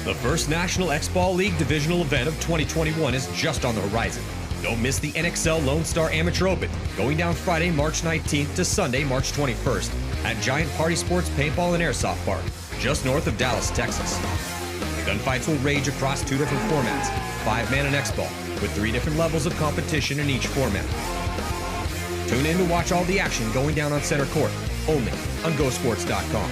The first National Xball League Divisional event of 2021 is just on the horizon. Don't miss the NXL Lone Star Amateur Open, going down Friday, March 19th to Sunday, March 21st at Giant Party Sports Paintball and Airsoft Park, just north of Dallas, Texas. The gunfights will rage across 2 different formats, 5-man and X-Ball, with 3 different levels of competition in each format. Tune in to watch all the action going down on center court, only on GoSports.com.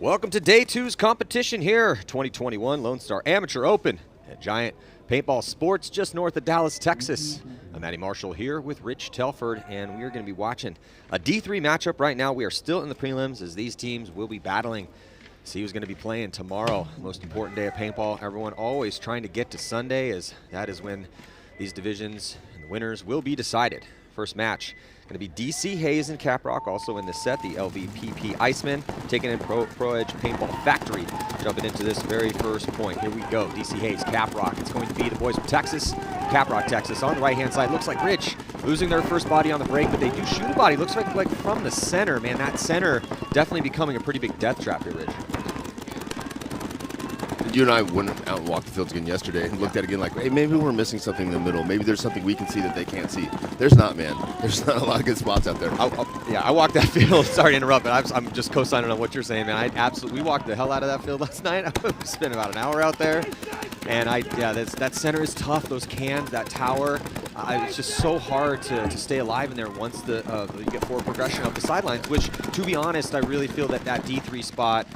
Welcome to Day 2's competition here, 2021 Lone Star Amateur Open at Giant Paintball Sports just north of Dallas, Texas. I'm Matty Marshall here with Rich Telford, and we are going to be watching a D3 matchup right now. We are still in the prelims as these teams will be battling. See who's going to be playing tomorrow, most important day of paintball. Everyone always trying to get to Sunday, as that is when these divisions and the winners will be decided. First match going to be DC Hayes and Caprock, also in the set, the LVPP Iceman, taking in Pro Edge Paintball Factory, jumping into this very first point. Here we go, DC Hayes, Caprock. It's going to be the boys from Texas, Caprock, Texas. On the right-hand side, looks like Rich losing their first body on the break, but they do shoot a body. Looks like from the center, man. That center definitely becoming a pretty big death trap here, Rich. You and I went out and walked the fields again yesterday and looked at it again like, hey, maybe we're missing something in the middle. Maybe there's something we can see that they can't see. There's not, man. There's not a lot of good spots out there. I walked that field. Sorry to interrupt, but I'm just co-signing on what you're saying, man. We walked the hell out of that field last night. I spent about an hour out there, and that center is tough. Those cans, that tower. It's just so hard to stay alive in there once you get forward progression up the sidelines, which, to be honest, I really feel that D3 spot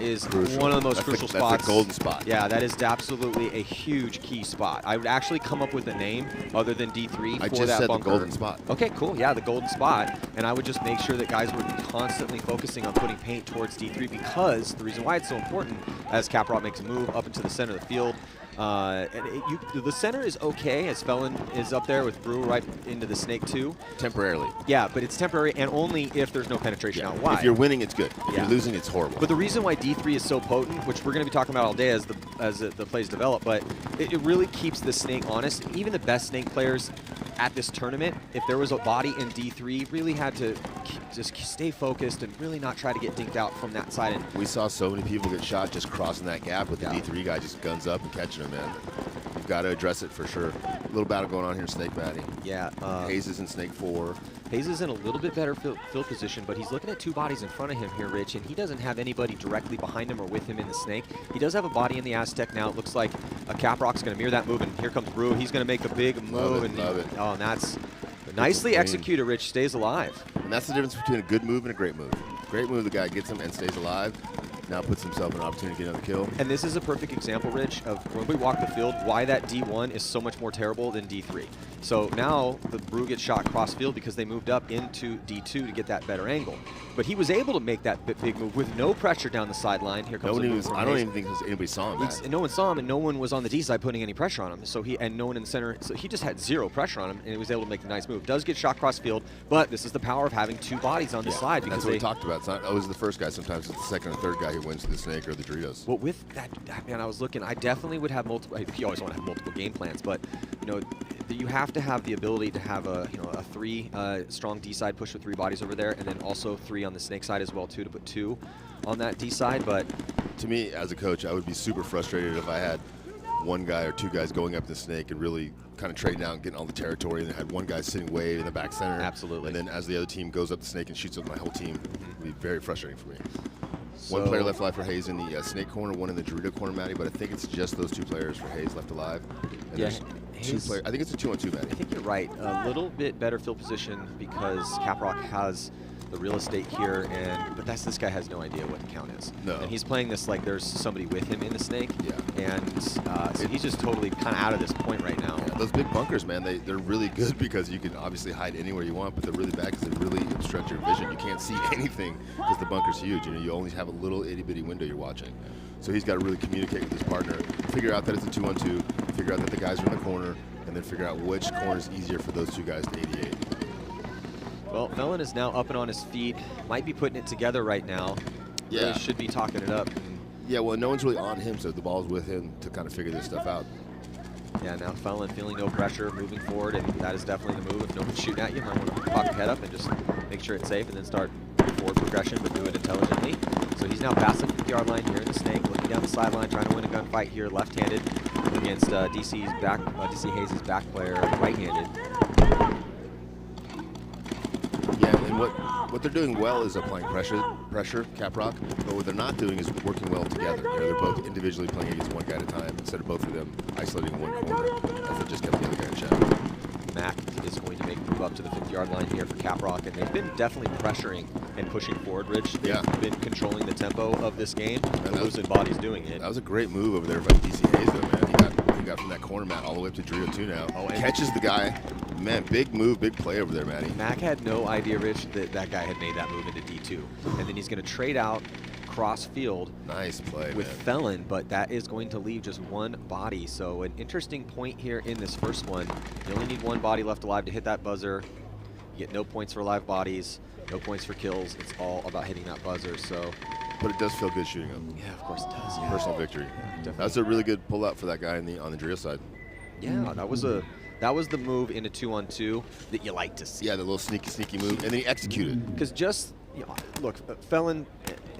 is crucial. One of the most crucial spots. That's the golden spot. Yeah, that is absolutely a huge key spot. I would actually come up with a name other than D3 for that bunker. I just said the golden spot. Okay, cool. Yeah, the golden spot. And I would just make sure that guys were constantly focusing on putting paint towards D3, because the reason why it's so important, as Caprock makes a move up into the center of the field, the center is okay, as Felon is up there with Brew right into the snake too. Temporarily. Yeah, but it's temporary, and only if there's no penetration out wide. If you're winning, it's good. If you're losing, it's horrible. But the reason why D3 is so potent, which we're going to be talking about all day as the plays develop, but it really keeps the snake honest. Even the best snake players at this tournament, if there was a body in D3, really had to just stay focused and really not try to get dinked out from that side. And we saw so many people get shot just crossing that gap with the D3 guy just guns up and catching him, man. You've got to address it for sure. A little battle going on here in Snake Matty. Yeah. Hayes is in Snake 4. Hayes is in a little bit better field position, but he's looking at two bodies in front of him here, Rich, and he doesn't have anybody directly behind him or with him in the snake. He does have a body in the Aztec now. It looks like a Caprock's going to mirror that move, and here comes Brew. He's going to make a big move. Love it. Oh, and that's nicely executed, Rich. Stays alive. And that's the difference between a good move and a great move. Great move, the guy gets him and stays alive. Now puts himself in an opportunity to get another kill. And this is a perfect example, Rich, of when we walk the field, why that D1 is so much more terrible than D3. So now the Brew gets shot cross field because they moved up into D2 to get that better angle. But he was able to make that big move with no pressure down the sideline. Here comes I don't even think anybody saw him. No one saw him, and no one was on the D side putting any pressure on him. So no one in the center. So he just had zero pressure on him, and he was able to make a nice move. Does get shot cross field, but this is the power of having two bodies on the side. Because that's what we talked about. It's not always the first guy. Sometimes it's the second or third guy who wins the snake or the Doritos. Well, with that, man, I was looking. I definitely would have multiple. You always want to have multiple game plans, but you have to have the ability to have a three strong D side push with three bodies over there, and then also three on the snake side as well too, to put two on that D side. But to me, as a coach, I would be super frustrated if I had one guy or two guys going up the snake and really kind of trading out and getting all the territory, and then had one guy sitting way in the back center. Absolutely. And then as the other team goes up the snake and shoots up my whole team, it would be very frustrating for me. One player left alive for Hayes in the snake corner, one in the Dorito corner, Matty, but I think it's just those two players for Hayes left alive. And there's two players. I think it's a 2-on-2, Matty. I think you're right. A little bit better field position because Caprock has the real estate here, but this guy has no idea what the count is. No. And he's playing this like there's somebody with him in the snake. Yeah. And so he's just totally kind of out of this point right now. Yeah, those big bunkers, man, they're really good because you can obviously hide anywhere you want, but they're really bad because they really obstruct your vision. You can't see anything because the bunker's huge. You only have a little itty-bitty window you're watching. So he's got to really communicate with his partner, figure out that it's a 2-on-2, figure out that the guys are in the corner, and then figure out which corner is easier for those two guys to 88. Well, Felon is now up and on his feet. Might be putting it together right now. Yeah. Really should be talking it up. Yeah, well, no one's really on him, so the ball's with him to kind of figure this stuff out. Yeah, now Felon feeling no pressure, moving forward, and that is definitely the move. If no one's shooting at you, you might want to pop your head up and just make sure it's safe, and then start forward progression, but do it intelligently. So he's now past the 50-yard line here in the snake, looking down the sideline, trying to win a gunfight here, left-handed against DC Hayes' back player, right-handed. Yeah, and what they're doing well is applying pressure, Caprock, but what they're not doing is working well together. They're both individually playing against one guy at a time instead of both of them isolating one corner as they just kept the other guy in check. Mac is going to make a move up to the 50-yard line here for Caprock, and they've been definitely pressuring and pushing forward, Rich. They've been controlling the tempo of this game, and losing bodies doing it. That was a great move over there by DC Hayes, though, man. He got from that corner, Matt, all the way up to Dorito 2 now. Oh, and catches the guy. Man, big move, big play over there, Matty. Mac had no idea, Rich, that guy had made that move into D2. And then he's going to trade out cross field. Nice play, with Felon, but that is going to leave just one body. So an interesting point here in this first one. You only need one body left alive to hit that buzzer. You get no points for live bodies, no points for kills. It's all about hitting that buzzer. So, but it does feel good shooting him. Yeah, of course it does. Yeah. Personal victory. Yeah, that's a really good pull out for that guy on the Drill side. Yeah, that was the move in a 2-on-2 that you like to see. Yeah, the little sneaky move, and then he executed. Because look, Felon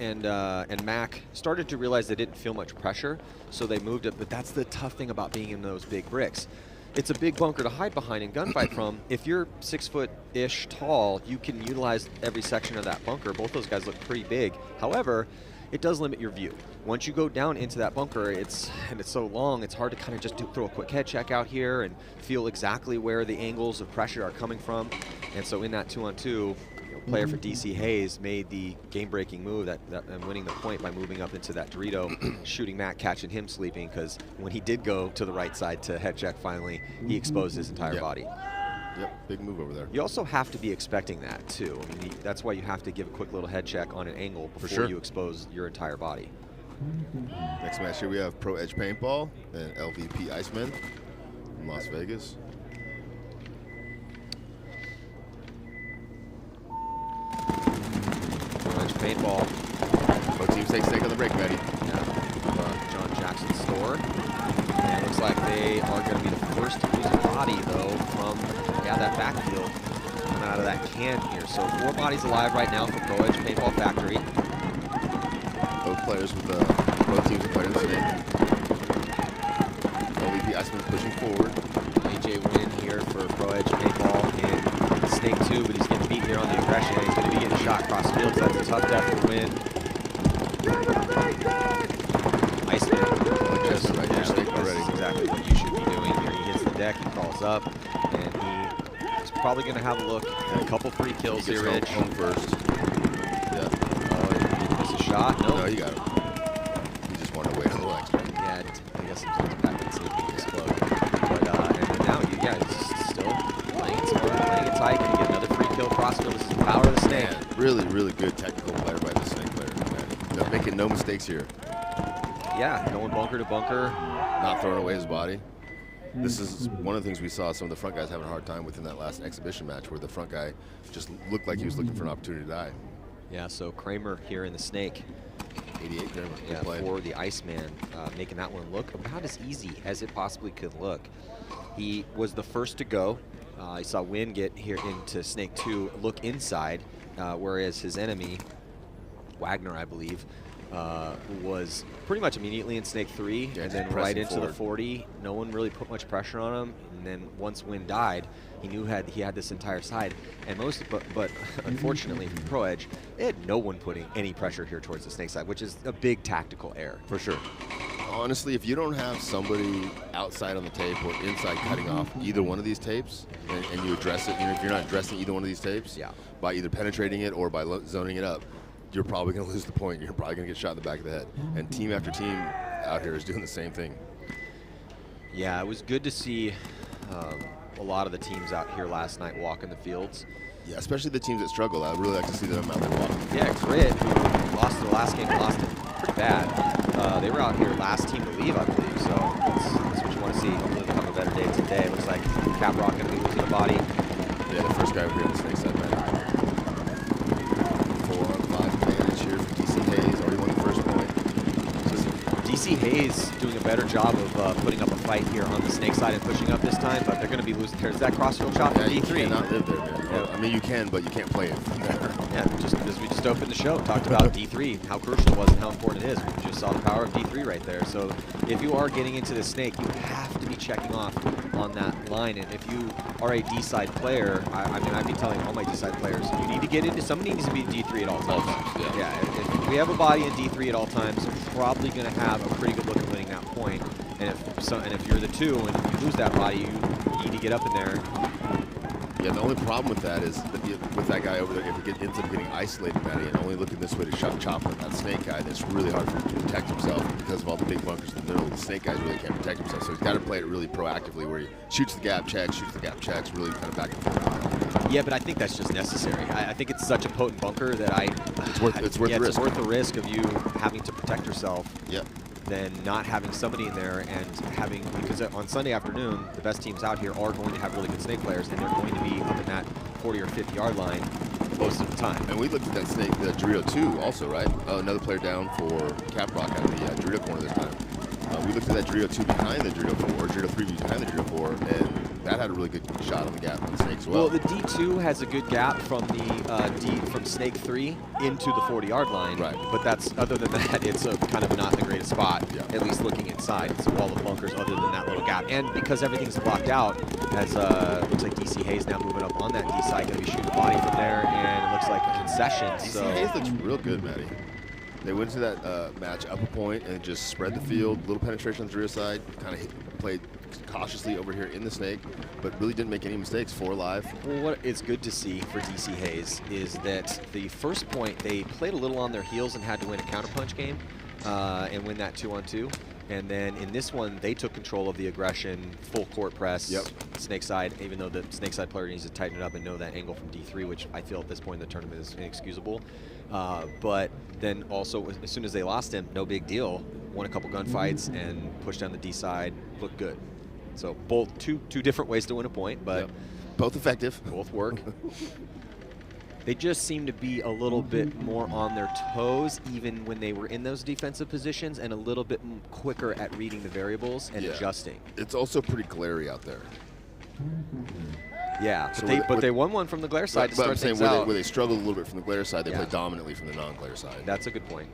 and Mac started to realize they didn't feel much pressure, so they moved it. But that's the tough thing about being in those big bricks. It's a big bunker to hide behind and gunfight from. If you're 6-foot-ish tall, you can utilize every section of that bunker. Both those guys look pretty big. However, it does limit your view. Once you go down into that bunker, it's so long, it's hard to kind of just throw a quick head check out here and feel exactly where the angles of pressure are coming from. And so in that 2-on-2, player for DC Hayes made the game-breaking move and winning the point by moving up into that Dorito, shooting Matt, catching him sleeping, because when he did go to the right side to head check finally, he exposed his entire body. Yep, big move over there. You also have to be expecting that, too. I mean, that's why you have to give a quick little head check on an angle before you expose your entire body. Next match here we have Pro Edge Paintball and LVP Iceman from Las Vegas. Pro Edge Paintball. Both teams take stake on the break, Maddie. Yeah, John Jackson's store. And it looks like they are going to be the first to lose a body, though, from that backfield coming out of that can here. So 4 bodies alive right now for Pro Edge Paintball Factory. Both players with both teams are playing today. LVP Iceman pushing forward. AJ win here for Pro Edge Paintball in Snake 2, but he's getting beat here on the aggression. He's going to be getting shot cross field, so that's a tough death to win. Iceman just right there, Snake already. This is exactly what you should be doing here. He hits the deck, he crawls up, and he's probably going to have a look at a couple free kills here, Rich. Home first. Yeah. Oh, did he miss a shot? No, he got him. He just wanted to wait a little extra. Yeah, I guess sometimes back and sleep and explode. But and now, he's still playing it smart, playing it tight, and get another free kill crossfield. This is the power of the Snake. Man, really, really good technical player by the Snake player. Man. Making no mistakes here. Yeah, going bunker to bunker. Not throwing away his body. This is one of the things we saw some of the front guys having a hard time with in that last exhibition match, where the front guy just looked like he was looking for an opportunity to die. Yeah, so Kramer here in the Snake. 88 Kramer. Yeah, for the Iceman, making that one look about as easy as it possibly could look. He was the first to go. I saw Wynn get here into Snake 2, look inside, whereas his enemy, Wagner, I believe, was pretty much immediately in Snake 3, and then right into the 40. No one really put much pressure on him, and then once Wynn died, he knew he had this entire side. And but unfortunately for Pro Edge, they had no one putting any pressure here towards the Snake side, which is a big tactical error. For sure. Honestly, if you don't have somebody outside on the tape or inside cutting off either one of these tapes, and you address it, if you're not addressing either one of these tapes, by either penetrating it or by zoning it up, you're probably going to lose the point. You're probably going to get shot in the back of the head. And team after team out here is doing the same thing. Yeah, it was good to see a lot of the teams out here last night walking the fields. Yeah, especially the teams that struggle. I really like to see them out there walking. Yeah, Grit, who lost their last game, lost it pretty bad. They were out here last team to leave, I believe, so that's what you want to see. Hopefully they'll have a better day today. It looks like Caprock going to be losing a body. Yeah, the first guy over here on the Snake side, man. 4-on-5 advantage here for DC Hayes. Already won the first point. DC Hayes doing a better job of putting up a fight here on the Snake side and pushing up this time, but they're going to be losing. There's that crossfield shot from D3. You cannot live there, man. Yeah. I mean, you can, but you can't play it from there. Yeah, just as we just opened the show, talked about D3, how crucial it was and how important it is. We just saw the power of D3 right there. So if you are getting into the Snake, you have to be checking off on that line. And if you are a D-side player, I mean, I'd be telling all my D-side players, you need to get into, somebody needs to be D3 at all times. Yeah, if we have a body in D3 at all times, we're probably going to have a pretty good look at winning that point. And if you're the 2 and you lose that body, you need to get up in there. Yeah, the only problem with that is that with that guy over there, if he ends up getting isolated, Matty, and only looking this way to chop with that Snake guy, then it's really hard for him to protect himself because of all the big bunkers in the middle. The Snake guys really can't protect himself, so he's got to play it really proactively, where he shoots the gap, checks, really kind of back and forth. Yeah, but I think that's just necessary. I think it's such a potent bunker that it's worth the risk. It's worth the risk of you having to protect yourself. Yeah. Than not having somebody in there and having, because on Sunday afternoon, the best teams out here are going to have really good Snake players, and they're going to be up in that 40 or 50 yard line most of the time. And we looked at that Snake, the Dorito 2 also, right? Another player down for Caprock out of the Dorito corner this time. We looked at that Dorito 2 behind the Dorito 4, or Dorito 3 behind the Dorito 4, and that had a really good shot on the gap on the Snake as well. Well, the D2 has a good gap from the from Snake 3 into the 40 yard line. Right. But that's, other than that, it's kind of not the greatest spot, at least looking inside. It's a wall of bunkers other than that little gap. And because everything's blocked out, as looks like DC Hayes now moving up on that D side, going to be shooting body from there, and it looks like a concession. DC Hayes looks real good, Matty. They went to that match up a point and just spread the field, little penetration on the rear side, kind of played cautiously over here in the snake, but really didn't make any mistakes. 4 live. Well, what is good to see for DC Hayes is that the first point they played a little on their heels and had to win a counterpunch game and win that 2-on-2. And then in this one, they took control of the aggression, full court press, snake side, even though the snake side player needs to tighten it up and know that angle from D3, which I feel at this point in the tournament is inexcusable. But then also, as soon as they lost him, no big deal. Won a couple gunfights and pushed down the D side, looked good. So both two different ways to win a point, but both effective. Both work. They just seem to be a little bit more on their toes, even when they were in those defensive positions, and a little bit quicker at reading the variables and adjusting. It's also pretty glary out there. Yeah, So but they won one from the glare side to start things out. Where they struggled a little bit from the glare side, they played dominantly from the non-glare side. That's a good point.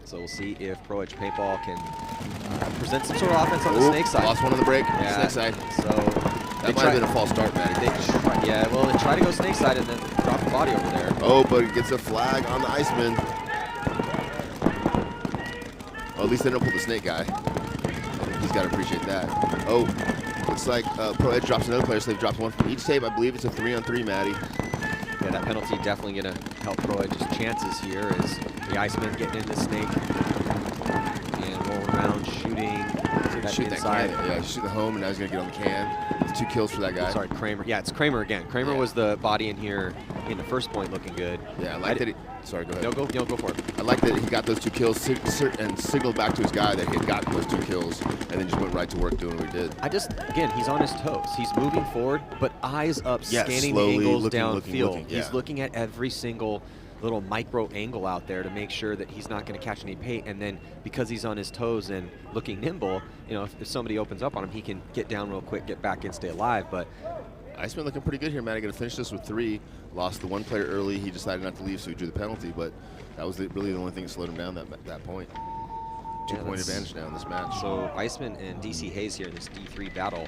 So we'll see if Pro Edge Paintball can present some sort of offense on the snake side. Lost one on the break, snake side. So that might have been a false start, Matty. Well, they try to go snake side and then drop the body over there. Oh, but he gets a flag on the Iceman. Well, at least they don't pull the snake guy. He's got to appreciate that. Oh, looks like Pro Edge drops another player, so they've dropped one from each tape. I believe it's a 3-on-3, Matty. Yeah, that penalty definitely going to help Pro Edge's chances here as the Iceman getting in the snake and rolling around, shooting to that inside. That can. Yeah, he's shooting the home, and now he's going to get on the can. It's 2 kills for that guy. Sorry, Kramer. Yeah, it's Kramer again. Kramer was the body in here in the first point looking good. Yeah, I like that. Sorry, go ahead. No, go for it. I like that he got those 2 kills and signaled back to his guy that he had gotten those 2 kills, and then just went right to work doing what he did. Again, he's on his toes. He's moving forward, but eyes up, scanning slowly, the angles looking, downfield. He's looking at every single little micro angle out there to make sure that he's not going to catch any bait. And then because he's on his toes and looking nimble, you know, if somebody opens up on him, he can get down real quick, get back and stay alive. But Iceman looking pretty good here, Matt. Going to finish this with 3. Lost the one player early. He decided not to leave, so he drew the penalty. But that was really the only thing that slowed him down that point. 2-point advantage now in this match. So Iceman and DC Hayes here in this D3 battle,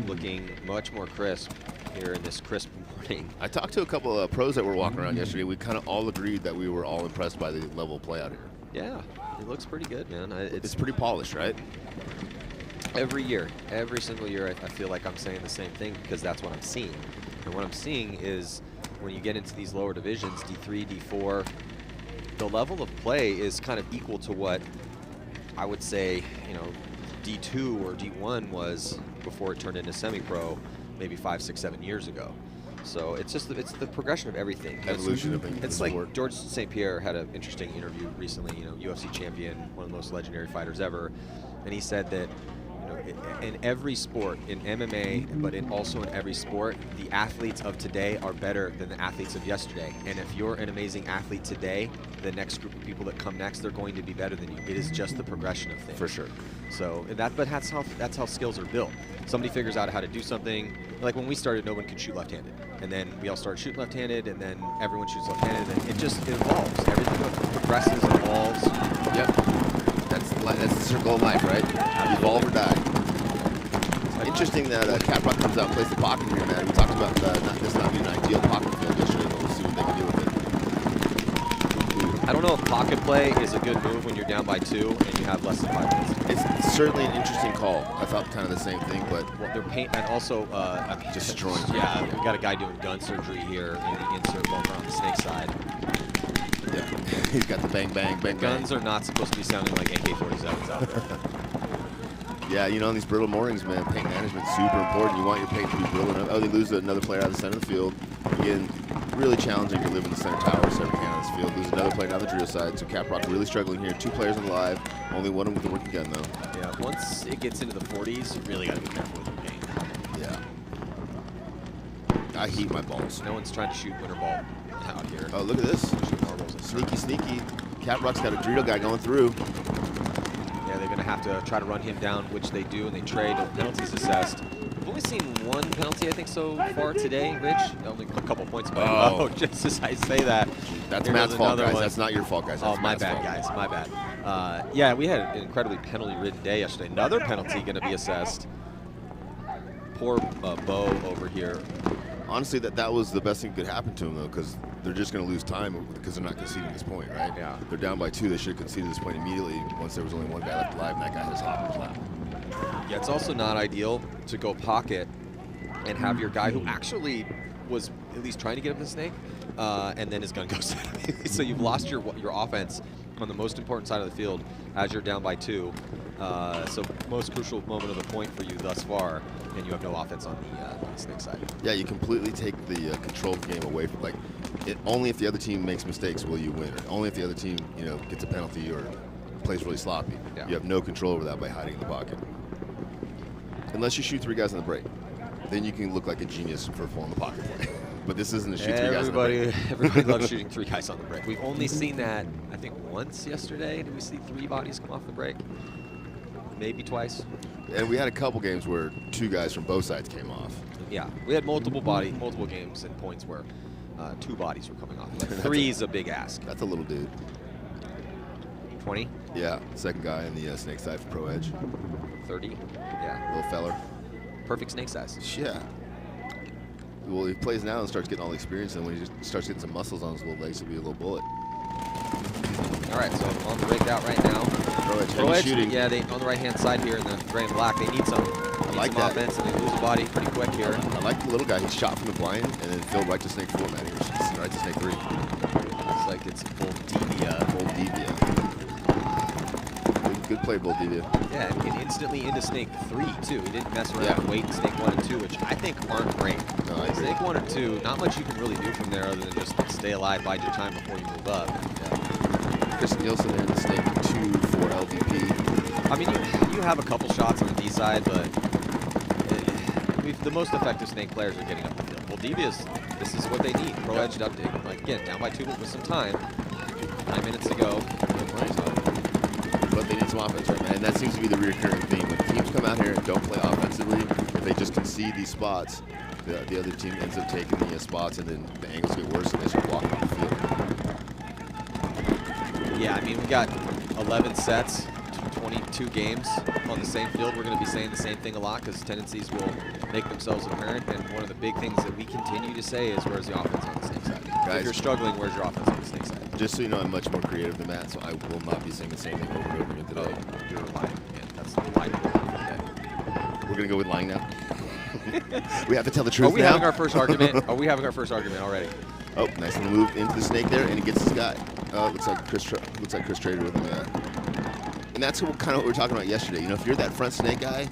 looking much more crisp here in this crisp morning. I talked to a couple of pros that were walking around yesterday. We kind of all agreed that we were all impressed by the level of play out here. Yeah, it looks pretty good, man. It's pretty polished, right? Every year, every single year, I feel like I'm saying the same thing because that's what I'm seeing. And what I'm seeing is when you get into these lower divisions, D3, D4, the level of play is kind of equal to what I would say, you know, D2 or D1 was before it turned into semi-pro maybe 5, 6, 7 years ago. So it's just it's the progression of everything. Evolution of it's like George St. Pierre had an interesting interview recently, you know, UFC champion, one of the most legendary fighters ever, and he said that, you know, in every sport, in MMA, but also in every sport, the athletes of today are better than the athletes of yesterday. And if you're an amazing athlete today, the next group of people that come next, they're going to be better than you. It is just the progression of things. For sure. So but that's how skills are built. Somebody figures out how to do something. Like when we started, no one could shoot left-handed, and then we all started shooting left-handed, and then everyone shoots left-handed, and it evolves. Everything progresses, evolves. Yep. That's the circle of life, right? Evolve or die. Interesting that Caprock comes out and plays the pocket here, man. We talked about this not being an ideal pocket field yesterday, but we'll see what they can do with it. I don't know if pocket play is a good move when you're down by 2 and you have less than 5 minutes. It's certainly an interesting call. I thought kind of the same thing, but they're and also destroying. Yeah, we got a guy doing gun surgery here in the insert bumper on the snake side. Yeah, he's got the bang, bang, bang. Guns are not supposed to be sounding like AK-47s out there. Yeah, you know, on these brittle moorings, man, paint management's super important. You want your paint to be brittle enough. Oh, they lose another player out of the center of the field. Again, really challenging to live in the center tower, so every can on this field. Lose another player down the drill side, so Caprock really struggling here. 2 players on the live, only one of them with a working gun, though. Yeah, once it gets into the 40s, you really got to be careful with your game. Yeah. I heat my balls. No one's trying to shoot winter ball out here. Oh, look at this. Sneaky, sneaky. Caprock's got a drill guy going through. Yeah, they're going to have to try to run him down, which they do, and they trade. Penalties assessed. We've only seen 1 penalty, I think, so far today, Rich. Only a couple points. Oh, just as I say that. That's Matt's fault, guys. That's not your fault, guys. That's my bad, guys. My bad. Yeah, we had an incredibly penalty-ridden day yesterday. Another penalty going to be assessed. Poor Bo over here honestly, that was the best thing that could happen to them, though, because they're just going to lose time because they're not conceding this point, right? Yeah. They're down by 2. They should have conceded this point immediately once there was only one guy left alive, and that guy had his hop in his lap. Yeah, it's also not ideal to go pocket and have your guy who actually was at least trying to get up the snake, and then his gun goes out. So you've lost your offense on the most important side of the field as you're down by 2. So most crucial moment of the point for you thus far, and you have no offense on the snake side. Yeah, you completely take the control of the game away from, like, only if the other team makes mistakes will you win, or only if the other team, gets a penalty or plays really sloppy. Yeah. You have no control over that by hiding in the pocket. Unless you shoot 3 guys on the break. Then you can look like a genius for form the pocket play. But this isn't a shoot 3 guys on the break. Everybody loves shooting 3 guys on the break. We've only seen that, I think, once yesterday. Did we see 3 bodies come off the break? Maybe twice. And we had a couple games where 2 guys from both sides came off. Yeah, we had multiple games and points where 2 bodies were coming off. Like 3 is a big ask. That's a little dude. 20? Yeah, second guy in the snake side for Pro Edge. 30? Yeah. Little feller. Perfect snake size. Yeah. Well, he plays now and starts getting all the experience, and when he just starts getting some muscles on his little legs, he'll be a little bullet. All right, so on the breakout right now. Pro Edge shooting. Yeah, they on the right-hand side here in the gray and black. They need some, offense, and they lose a body pretty quick here. I like the little guy. He's shot from the blind and then filled right to snake 4, man. He was right to snake 3. Looks like it's Boldivia. Good play, Boldivia. Yeah, and instantly into snake 3, too. He didn't mess around and wait in snake 1 and 2, which I think aren't great. No, I agree. Snake 1 or 2, not much you can really do from there other than just stay alive, bide your time before you move up. Yeah. Chris Nielsen there in the snake 2 for LVP. I mean, you have a couple shots on the D side, but the most effective snake players are getting up the field. Boldivia's, this is what they need. Pro Edge update. Like, again, down by 2 with some time. 9 minutes to go. But they need some offense, right, man? And that seems to be the recurring theme. When teams come out here and don't play offensively, if they just concede these spots, the other team ends up taking the spots, and then the angles get worse, and they start walking off the field. Yeah, I mean, we got 11 sets, 22 games on the same field. We're going to be saying the same thing a lot because tendencies will make themselves apparent. And one of the big things that we continue to say is, where's the offense on the snake side? Guys, if you're struggling, where's your offense on the snake side? Just so you know, I'm much more creative than Matt, so I will not be saying the same thing over and over again today. You're lying. Yeah, that's the lie. We're going to go with lying now. We have to tell the truth now. Are we having our first argument? Are we having our first argument already? Oh, nice little move into the snake there, and he gets this guy. Looks like Chris traded with him. Yeah. And that's kind of what we were talking about yesterday. If you're that front snake guy,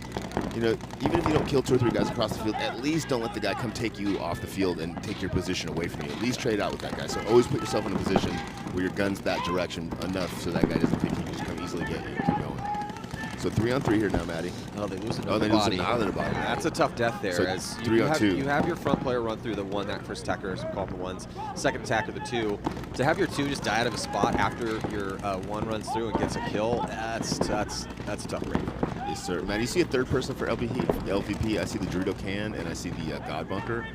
even if you don't kill 2 or 3 guys across the field, at least don't let the guy come take you off the field and take your position away from you. At least trade out with that guy. So always put yourself in a position where your gun's that direction enough so that guy doesn't think he can just come easily get you and keep going. So 3-on-3 here now, Maddie. Oh, they lose They another lose body. another body. That's a tough death there. So as 3-on-2. You have your front player run through the 1, that first attacker, some call for 1s. Second attacker, the 2. To have your 2 just die out of a spot after your 1 runs through and gets a kill, that's a tough break. Yes, sir. Matt, you see a third person for LVP. I see the Dorito can, and I see the God Bunker.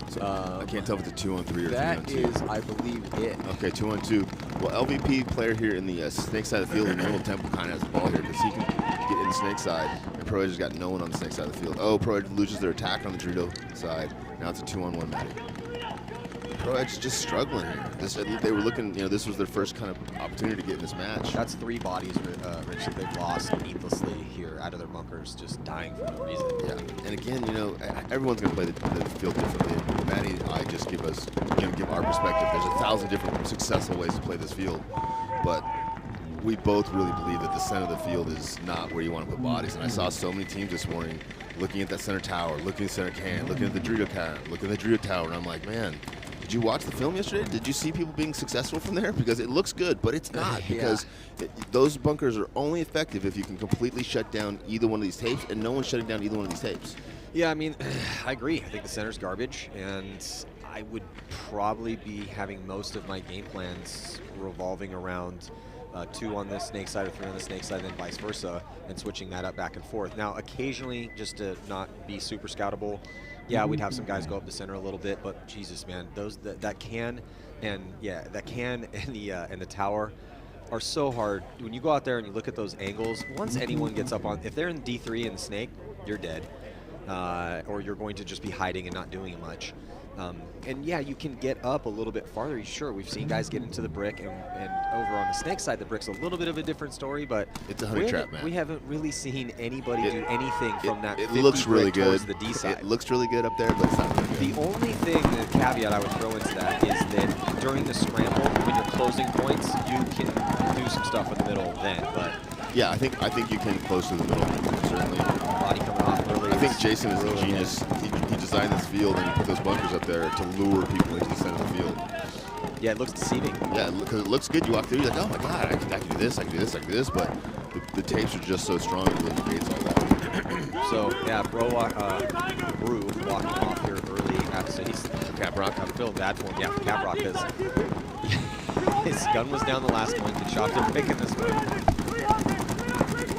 So I can't tell if it's a 2-on-3 or 3-on-2. That is, I believe, it. Okay, 2-on-2. Well, LVP player here in the snake side of the field, and Nolan Temple kind of has the ball here because he can get in the snake side. And Pro Edge has got no one on the snake side of the field. Oh, Pro Edge loses their attack on the Dorito side. Now it's a 2-on-1 Matty. Pro Edge is just struggling here. They were looking, this was their first kind of opportunity to get in this match. That's 3 bodies, Rich, that they've lost needlessly here out of their bunkers, just dying for no reason. Yeah, and again, everyone's going to play the field differently. Maddie and I just give our perspective. There's 1,000 different successful ways to play this field, but we both really believe that the center of the field is not where you want to put bodies. And I saw so many teams this morning looking at that center tower, looking at center can, looking at the Dorito can, looking at the Dorito tower, and I'm like, man, did you watch the film yesterday? Did you see people being successful from there? Because it looks good, but it's not. Because those bunkers are only effective if you can completely shut down either one of these tapes, and no one's shutting down either one of these tapes. Yeah, I mean, I agree. I think the center's garbage, and I would probably be having most of my game plans revolving around 2 on the snake side or 3 on the snake side, and then vice versa, and switching that up back and forth. Now, occasionally, just to not be super scoutable, yeah, we'd have some guys go up the center a little bit, but Jesus, man, that can and the tower are so hard. When you go out there and you look at those angles, once anyone gets up on, if they're in D3 in the snake, you're dead. or you're going to just be hiding and not doing much. And yeah, you can get up a little bit farther. Sure, we've seen guys get into the brick, and over on the snake side, the brick's a little bit of a different story, but it's a honey trap, man. We haven't really seen anybody do anything from that. It looks really good. The D side. It looks really good up there, but it's not really good. The only thing, the caveat I would throw into that is that during the scramble, when you're closing points, you can do some stuff in the middle then. But yeah, I think you can close to the middle, certainly. Body coming off early. I think Jason is a genius. He designed this field and he put those bunkers up there to lure people into the center of the field. Yeah, it looks deceiving. Yeah, because it looks good. You walk through, you're like, oh my God, I can do this, I can do this, I can do this. But the tapes are just so strong, it really creates all that. So yeah, Brew walking off here early. I have to say he's Caprock. I'm feeling bad for him. Yeah, for Caprock, because his gun was down the last one. Good shot to break in this one.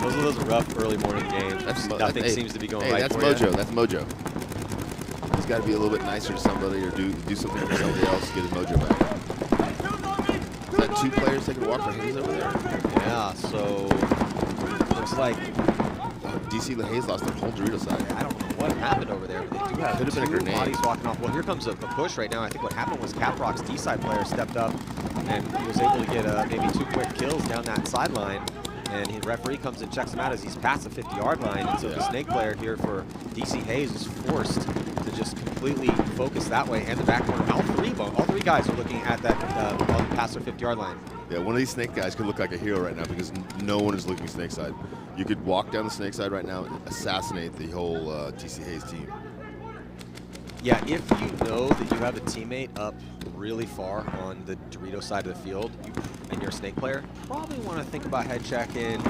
Those are those rough early morning games. Nothing seems to be going right that's for mojo. you. That's mojo. He's got to be a little bit nicer to somebody or do something for somebody else to get his mojo back. Is that 2 players taking a walk for Hayes over there? Yeah, so looks like DC LaHaye's lost their whole Dorito side. I don't know what happened over there, but they do have Could have been a two grenade. bodies walking off. Well, here comes a push right now. I think what happened was Caprock's D-side player stepped up, and he was able to get maybe 2 quick kills down that sideline. And the referee comes and checks him out as he's past the 50-yard line. And so the snake player here for DC Hayes was forced to just completely focus that way and the back corner. All three guys are looking at that past their 50-yard line. Yeah, one of these snake guys could look like a hero right now because no one is looking snake side. You could walk down the snake side right now and assassinate the whole DC Hayes team. Yeah, if you know that you have a teammate up really far on the Dorito side of the field and you're a snake player, probably want to think about head checking,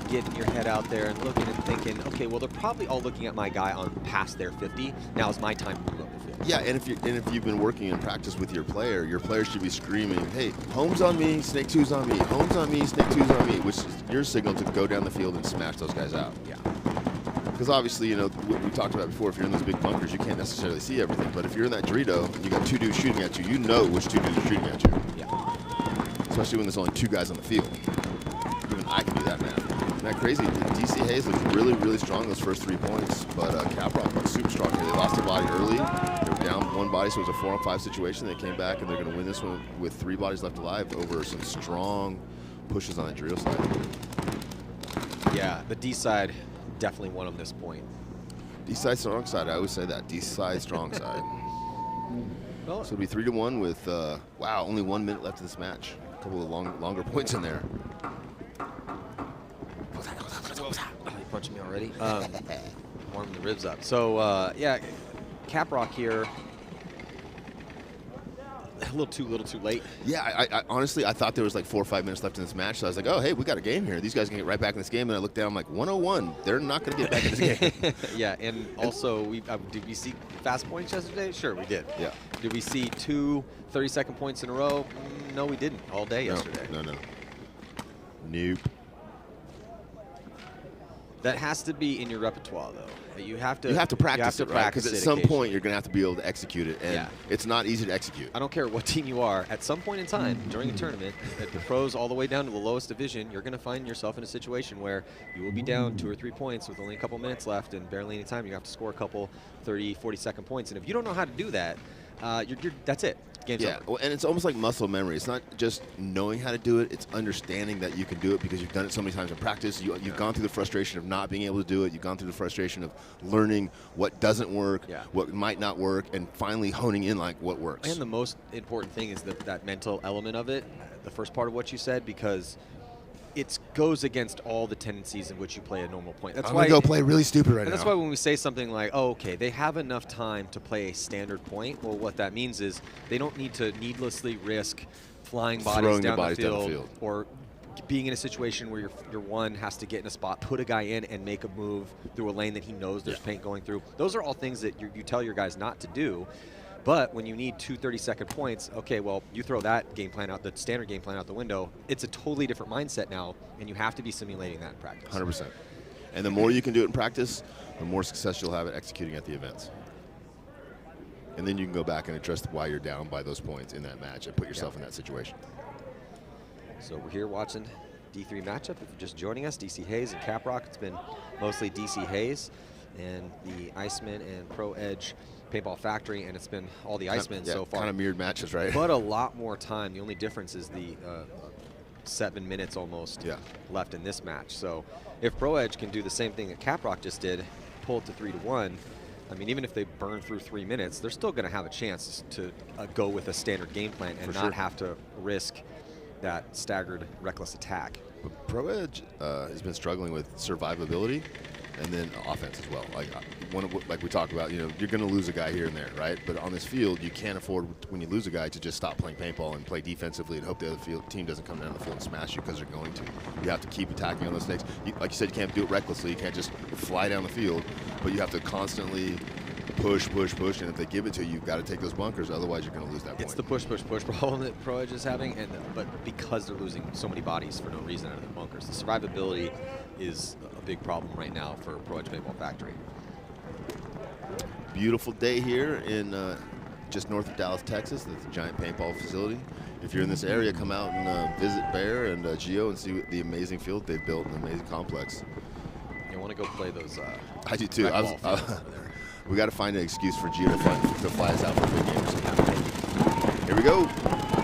getting your head out there and looking and thinking, okay, well, they're probably all looking at my guy on past their 50. Now is my time to move up the field. Yeah, and if you've been working in practice with your player should be screaming, hey, home's on me, snake two's on me, home's on me, snake two's on me, which is your signal to go down the field and smash those guys out. Yeah. Because obviously, you know, we talked about before, if you're in those big bunkers, you can't necessarily see everything. But if you're in that Dorito and you got 2 dudes shooting at you, you know which 2 dudes are shooting at you. Yeah. Especially when there's only 2 guys on the field. Even I can do that, man. Isn't that crazy? DC Hayes looked really, really strong those first 3 points, but Caprock looked super strong here. They lost their body early. They were down 1 body, so it was a 4-on-5 situation. They came back, and they're going to win this one with 3 bodies left alive over some strong pushes on that Dorito side. Yeah, the D side definitely won them this point. D side, strong side. I always say that. D side, strong side. Well, So it'll be 3-1 with, wow, only 1 minute left in this match. A couple of longer points in there. you punching me already? Warming the ribs up. So, yeah, Caprock here. A little too late. Yeah, I honestly, I thought there was like 4 or 5 minutes left in this match. So I was like, oh, hey, we got a game here. These guys can get right back in this game. And I looked down, I'm like, 101. They're not going to get back in this game. Yeah, and also, did we see fast points yesterday? Sure, we did. Yeah. Did we see 2 30-second points in a row? No, we didn't. All day yesterday. No. Nope. That has to be in your repertoire, though. You have to practice it, right? Because at some occasionally. point you're going to have to be able to execute it, and it's not easy to execute. I don't care what team you are. At some point in time during a tournament, at the pros all the way down to the lowest division, you're going to find yourself in a situation where you will be down 2 or 3 points with only a couple minutes left and barely any time. You have to score a couple 30, 40-second points. And if you don't know how to do that, that's it. Game's over. Well, and it's almost like muscle memory. It's not just knowing how to do it. It's understanding that you can do it because you've done it so many times in practice. You've gone through the frustration of not being able to do it. You've gone through the frustration of learning what doesn't work, what might not work, and finally honing in like what works. And the most important thing is that mental element of it, the first part of what you said, because it goes against all the tendencies in which you play a normal point. That's I'm why going to go play really stupid right now. That's why when we say something like, oh, okay, they have enough time to play a standard point, well, what that means is they don't need to needlessly risk flying bodies down the field or being in a situation where your one has to get in a spot, put a guy in, and make a move through a lane that he knows there's paint going through. Those are all things that you tell your guys not to do. But when you need 2 30-second points, okay, well, you throw that game plan out, the standard game plan out the window. It's a totally different mindset now, and you have to be simulating that in practice. 100%. And the more you can do it in practice, the more success you'll have at executing at the events. And then you can go back and address why you're down by those points in that match and put yourself in that situation. So we're here watching D3 matchup. If you're just joining us, DC Hayes and Caprock. It's been mostly DC Hayes. and the Iceman and Pro Edge Paintball Factory, and it's been all the Icemen so far. Kind of mirrored matches, right? But a lot more time. The only difference is the 7 minutes almost left in this match. So if Pro Edge can do the same thing that Caprock just did, pull it to 3-1, I mean, even if they burn through 3 minutes, they're still going to have a chance to go with a standard game plan and not have to risk that staggered reckless attack. But Pro Edge has been struggling with survivability and then offense as well. Like we talked about, you know, you're going to lose a guy here and there, right? But on this field, you can't afford, when you lose a guy, to just stop playing paintball and play defensively and hope the other team doesn't come down the field and smash you, because they're going to. You have to keep attacking on those snakes. Like you said, you can't do it recklessly. You can't just fly down the field, but you have to constantly push, and if they give it to you, you've got to take those bunkers, otherwise you're going to lose that point. It's the push problem that Pro Edge is having, but because they're losing so many bodies for no reason out of the bunkers, the survivability is a big problem right now for Pro Edge Paintball Factory. Beautiful day here in just north of Dallas, Texas. That's a giant paintball facility. If you're in this area, come out and visit Bear and Geo and see the amazing field they've built, an amazing complex. You want to go play those I do too. We got to find an excuse for Gio to fly us out for a big game or something. Here we go.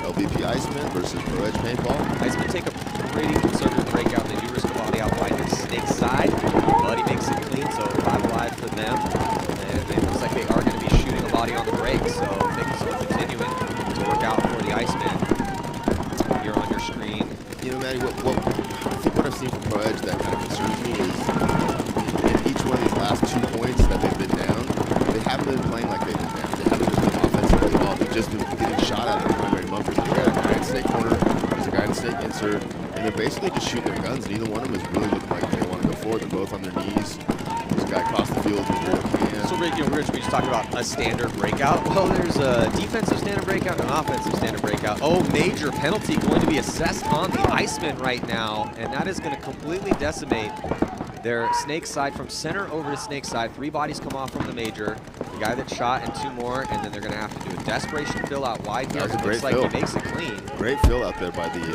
LVP Iceman versus Pro Edge Paintball. Iceman take a pretty conservative breakout. They do risk a body out wide to snake side. Buddy makes it clean, so 5 alive for them. And it looks like they are going to be shooting a body on the break, so things are continuing to work out for the Iceman. Here on your screen. You know, Maddie, I think what I've seen from Pro Edge that kind of concerns me is in each one of these last 2 points that they've been down, they haven't been playing like they've been down. They haven't just been offensively well. They've just been getting shot at their primary bunkers. There's a guy in the snake corner, there's a guy in the snake insert, and they're basically just shooting their guns. Neither one of them is really looking like they want to go forward. They're both on their knees. There's a guy across the field with your hand. So, Rick, we just talked about a standard breakout. Well, there's a defensive standard breakout and an offensive standard breakout. Oh, major penalty going to be assessed on the Iceman right now, and that is going to completely decimate their snake side from center over to snake side. 3 bodies come off from the major. The guy that shot and 2 more, and then they're going to have to do a desperation fill out wide here. It looks like he makes it clean. Great fill out there by the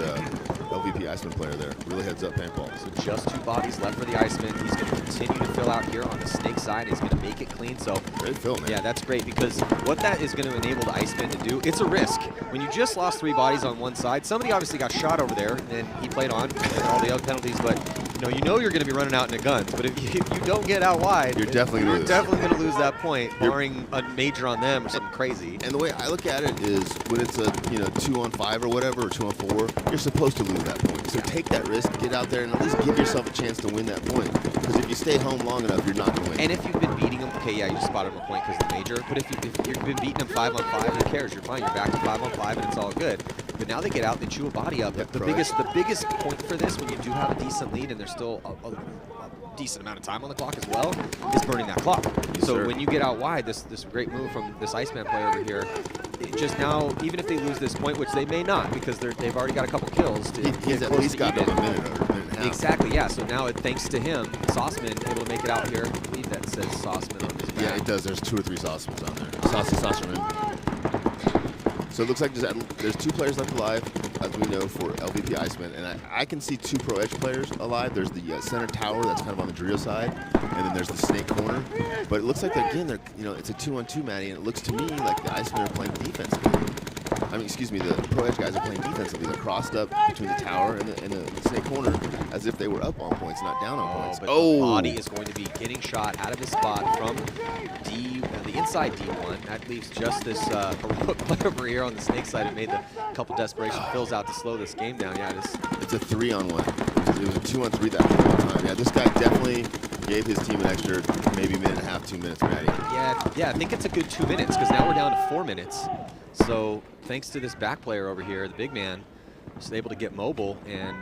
LVP Iceman player there. Really heads up paintball. So just 2 bodies left for the Iceman. He's going to continue to fill out here on the snake side. He's going to make it clean. So great fill, man. Yeah, that's great, because what that is going to enable the Iceman to do, it's a risk. When you just lost 3 bodies on one side, somebody obviously got shot over there, and he played on and all the other penalties, but you know you're going to be running out into guns. But if you don't get out wide, you're definitely going to lose that point, barring a major on them or something crazy. And the way I look at it is, when it's a 2-on-5 or whatever, or 2-on-4, you're supposed to lose that point. So take that risk, get out there, and at least give yourself a chance to win that point. Because if you stay home long enough, you're not going to win. And if you've been beating them, okay, yeah, you spotted them a point because of the major. But if you've been beating them 5-on-5, who cares? You're fine. You're back to 5-on-5, and it's all good. But now they get out, they chew a body up. Yep, the biggest point for this, when you do have a decent lead and there's still a decent amount of time on the clock as well, is burning that clock. Yes, so sir. when you get out wide, this great move from this Iceman player over here, it just now, even if they lose this point, which they may not, because they've already got a couple kills. He's at least got them a minute or a minute and a half. Exactly, yeah. So now, thanks to him, Sauceman able to make it out here. I believe that says Sauceman on his back. Yeah, it does. There's 2 or 3 Saucemans on there. Saucerman. So it looks like there's 2 players left alive, as we know, for LVP Iceman, and I can see 2 Pro Edge players alive. There's the center tower that's kind of on the Drio side, and then there's the snake corner. But it looks like they're it's a 2-on-2, Maddie, and it looks to me like the Icemen are playing defensively. I mean, excuse me, the Pro Edge guys are playing defensively. They're crossed up between the tower and the snake corner, as if they were up on points, not down on points. But the body is going to be getting shot out of his spot from the inside D1. That leaves just this heroic player over here on the snake side who made the couple desperation fills out to slow this game down. Yeah, it's a 3-on-1. It was a 2-on-3 that one time. Yeah, this guy definitely gave his team an extra maybe minute and a half, 2 minutes, Maddie. Yeah, I think it's a good 2 minutes, because now we're down to 4 minutes. So thanks to this back player over here, the big man, was able to get mobile, and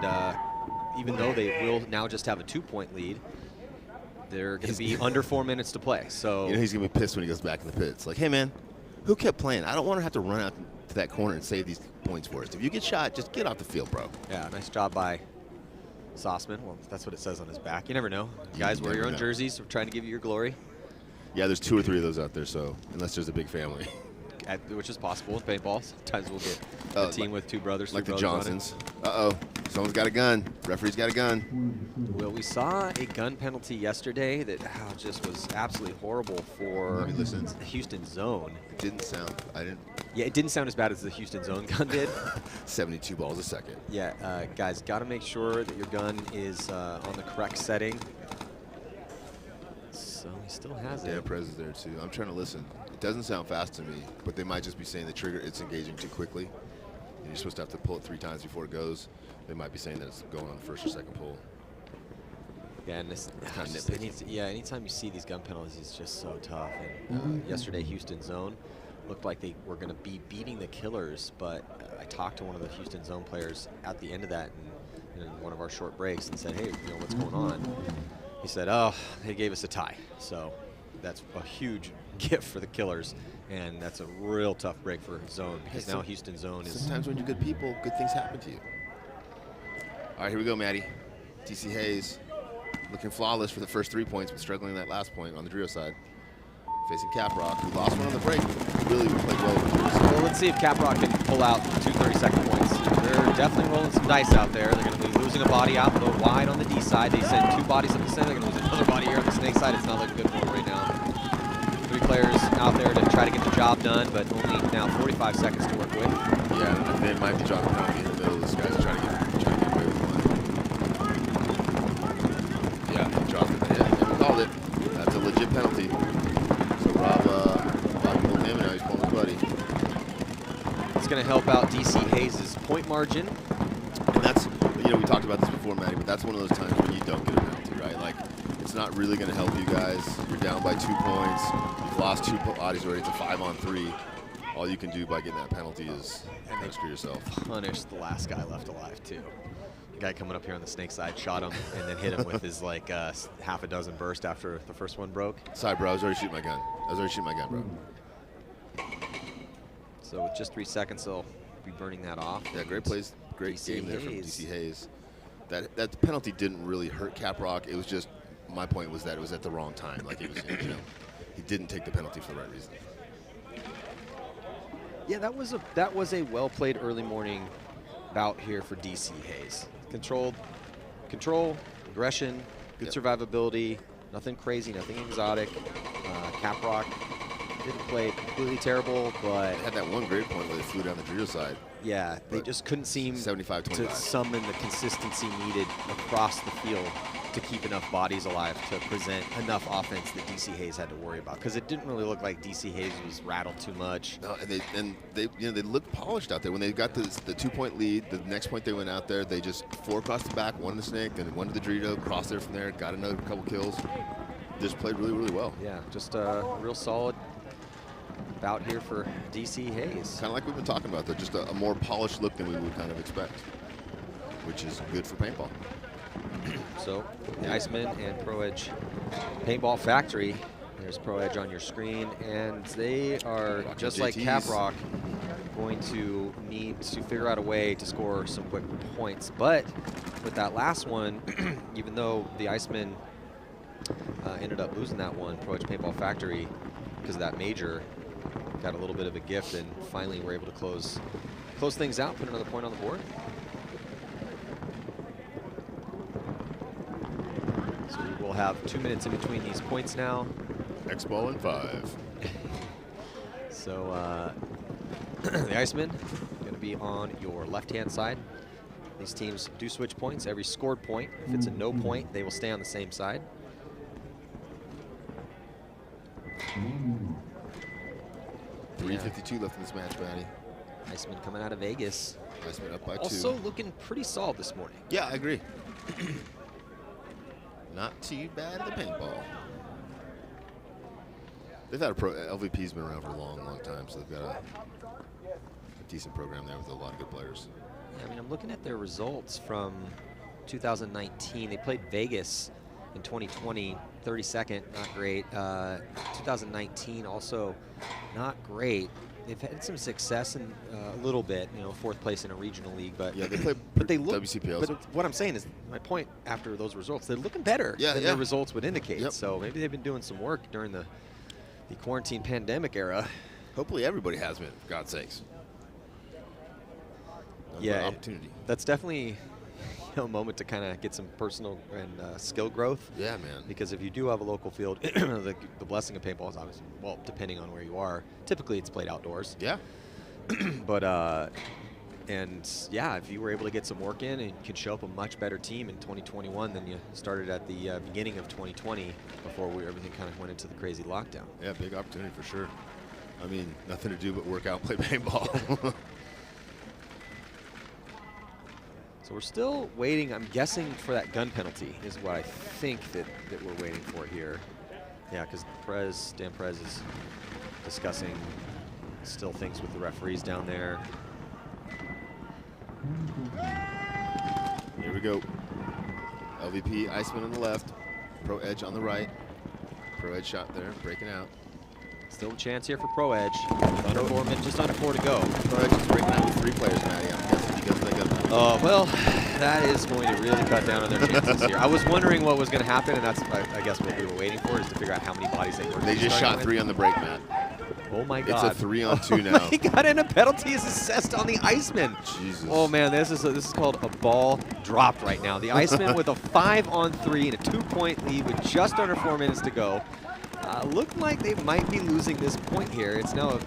even though they will now just have a 2-point lead, they're going to be under 4 minutes to play. So he's going to be pissed when he goes back in the pit. It's like, hey, man, who kept playing? I don't want to have to run out to that corner and save these points for us. If you get shot, just get off the field, bro. Yeah, nice job by Sauceman. Well, that's what it says on his back. You never know. Guys wear your own jerseys. We're trying to give you your glory. Yeah, there's 2 or 3 of those out there, so unless there's a big family. which is possible in paintball. Sometimes we'll get a team with two brothers, like three the brothers Johnsons. Uh-oh, someone's got a gun. Referee's got a gun. Well, we saw a gun penalty yesterday that just was absolutely horrible for the Houston zone. It didn't sound. Yeah, it didn't sound as bad as the Houston zone gun did. 72 balls a second. Yeah, guys, got to make sure that your gun is on the correct setting. So he still has it. Yeah, Prez is there too. I'm trying to listen. It doesn't sound fast to me, but they might just be saying the trigger, it's engaging too quickly. And you're supposed to have to pull it 3 times before it goes. They might be saying that it's going on the first or second pull. Yeah, and anytime you see these gun penalties, it's just so tough. And yesterday, Houston zone looked like they were going to be beating the Killers, but I talked to one of the Houston zone players at the end of that in one of our short breaks and said, hey, what's going on? He said, oh, they gave us a tie. So that's a huge gift for the Killers, and that's a real tough break for zone because now Houston zone is... Sometimes when you're good people, good things happen to you. All right, here we go, Maddie. DC Hayes looking flawless for the first 3 points, but struggling that last point on the Drio side. Facing Caprock, who lost one on the break, but really played well with Drio. Well, let's see if Caprock can pull out 2 30-second points. They're definitely rolling some dice out there. They're going to be losing a body out the wide on the D side. They send 2 bodies up the center. They're going to lose another body here on the Snake side. It's not looking good for them right now. 3 players out there to try to get the job done, but only now 45 seconds to work with. Yeah, they might be dropping down in the middle of this guys trying to get away with one. Yeah, he dropped it. Yeah, we called it. That's a legit penalty. So Rob pulled him, and now he's pulling his buddy. It's going to help out DC Hayes' point margin. And that's, we talked about this before, Maddie, but that's one of those times when you don't get a penalty, right? Like, it's not really going to help you guys. You're down by 2 points. You've lost 2 bodies already. It's a 5-on-3. All you can do by getting that penalty is kind of screw yourself. Punish the last guy left alive, too. The guy coming up here on the Snake side shot him and then hit him with his, half a dozen burst after the first one broke. Sorry, bro. I was already shooting my gun. Bro. So with just 3 seconds, they'll be burning that off. Yeah, great plays. Great DC game there from Hayes. DC Hayes. That penalty didn't really hurt Caprock. It was just, my point was that it was at the wrong time. Like, it was, he didn't take the penalty for the right reason. Yeah, that was a well-played early morning bout here for DC Hayes. Control, aggression, good survivability, nothing crazy, nothing exotic. Caprock didn't play completely terrible, but... They had that one great point where they flew down the Drio side. Yeah, they just couldn't seem to summon the consistency needed across the field to keep enough bodies alive to present enough offense that DC Hayes had to worry about, because it didn't really look like DC Hayes was rattled too much. No, and they looked polished out there when they got the 2-point lead. The next point they went out there, they just 4 across the back, 1 in the Snake, then 1 to the Dorito, crossed there from there, got another couple kills. Just played really, really well. Yeah, just a real solid bout here for DC Hayes. Kind of like we've been talking about, though, just a more polished look than we would kind of expect, which is good for paintball. So the Iceman and Pro Edge Paintball Factory. There's Pro Edge on your screen, and they are, just like Caprock, going to need to figure out a way to score some quick points. But with that last one, even though the Iceman ended up losing that one, Pro Edge Paintball Factory, because of that major, got a little bit of a gift, and finally were able to close things out, put another point on the board. So we will have 2 minutes in between these points now. Xball in 5. So the Iceman going to be on your left-hand side. These teams do switch points every scored point. If it's a no point, they will stay on the same side. .352 left in this match, Maddie. Iceman coming out of Vegas. Iceman up by 2. Also looking pretty solid this morning. Yeah, I agree. Not too bad at the paintball. They've had LVP's been around for a long, long time, so they've got a decent program there with a lot of good players. Yeah, I mean, I'm looking at their results from 2019. They played Vegas in 2020, 32nd, not great. 2019 also not great. They've had some success in a little bit, 4th place in a regional league, but yeah, they play. But they look. WCPLs. But what I'm saying is, my point after those results, they're looking better than their results would indicate. Yep. So maybe they've been doing some work during the quarantine pandemic era. Hopefully everybody has been, for God's sakes. Yeah, opportunity. That's definitely a moment to kind of get some personal and skill growth. Yeah, man. Because if you do have a local field, the blessing of paintball is obviously, well, depending on where you are, typically it's played outdoors. Yeah. But, and yeah, if you were able to get some work in and you could show up a much better team in 2021 than you started at the beginning of 2020 before everything kind of went into the crazy lockdown. Yeah, big opportunity for sure. I mean, nothing to do but work out and play paintball. So we're still waiting, I'm guessing, for that gun penalty is what I think that we're waiting for here. Yeah, because Dan Perez is discussing still things with the referees down there. Here we go. LVP Iceman on the left, Pro Edge on the right. Pro Edge shot there, breaking out. Still a chance here for Pro Edge. Just under 4 to go. Pro Edge is breaking out with 3 players, Matty. I'm guessing he doesn't think of. Well, that is going to really cut down on their chances here. I was wondering what was going to happen, and that's, I guess, what we were waiting for, is to figure out how many bodies they were. They just shot 3 on the break, Matt. Oh my God! It's a 3-on-2 now. He got in, a penalty is assessed on the Iceman. Jesus. Oh man, this is called a ball dropped right now. The Iceman with a 5-on-3 and a 2-point lead with just under 4 minutes to go. Looked like they might be losing this point here. It's now, I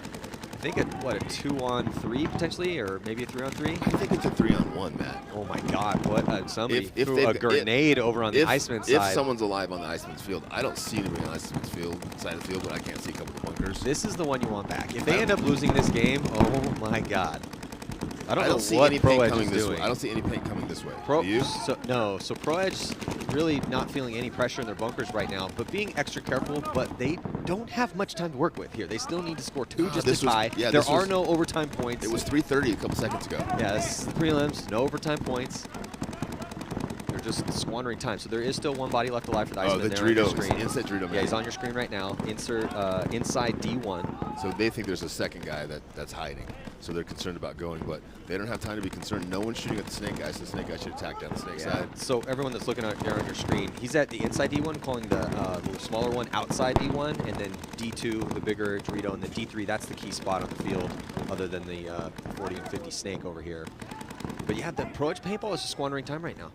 think, a 2-on-3 potentially, or maybe a 3-on-3. I think it's a 3-on-1, Matt. Oh my God! What somebody if threw a grenade over on the Iceman's side. If someone's alive on the Iceman's field, I don't see anybody on the Iceman's side of the field, but I can't see a couple of bunkers. This is the one you want back. If they end up losing this game, oh my God! I don't see know what any Pro paint Edge coming is this doing. way. I don't see any paint coming this way. Pro, Do you? So Pro Edge really not feeling any pressure in their bunkers right now, but being extra careful. But they don't have much time to work with here. They still need to score 2 just to tie. There are no overtime points. It was 3:30 a couple seconds ago. Yeah, this is the prelims. No overtime points. They're just squandering time. So there is still 1 body left alive for the Iceman. The there on your Dorito. screen. Inside Dorito, man. Yeah, he's on your screen right now. Insert inside D1. So they think there's a second guy that's hiding. So they're concerned about going, but they don't have time to be concerned. No one's shooting at the snake guy, so the snake guy should attack down the snake side. So everyone that's looking out there on your screen, he's at the inside D1, calling the little smaller one outside D1, and then D2, the bigger Dorito, and then D3, that's the key spot on the field, other than the 40 and 50 snake over here. But yeah, the Pro Edge paintball is just squandering time right now.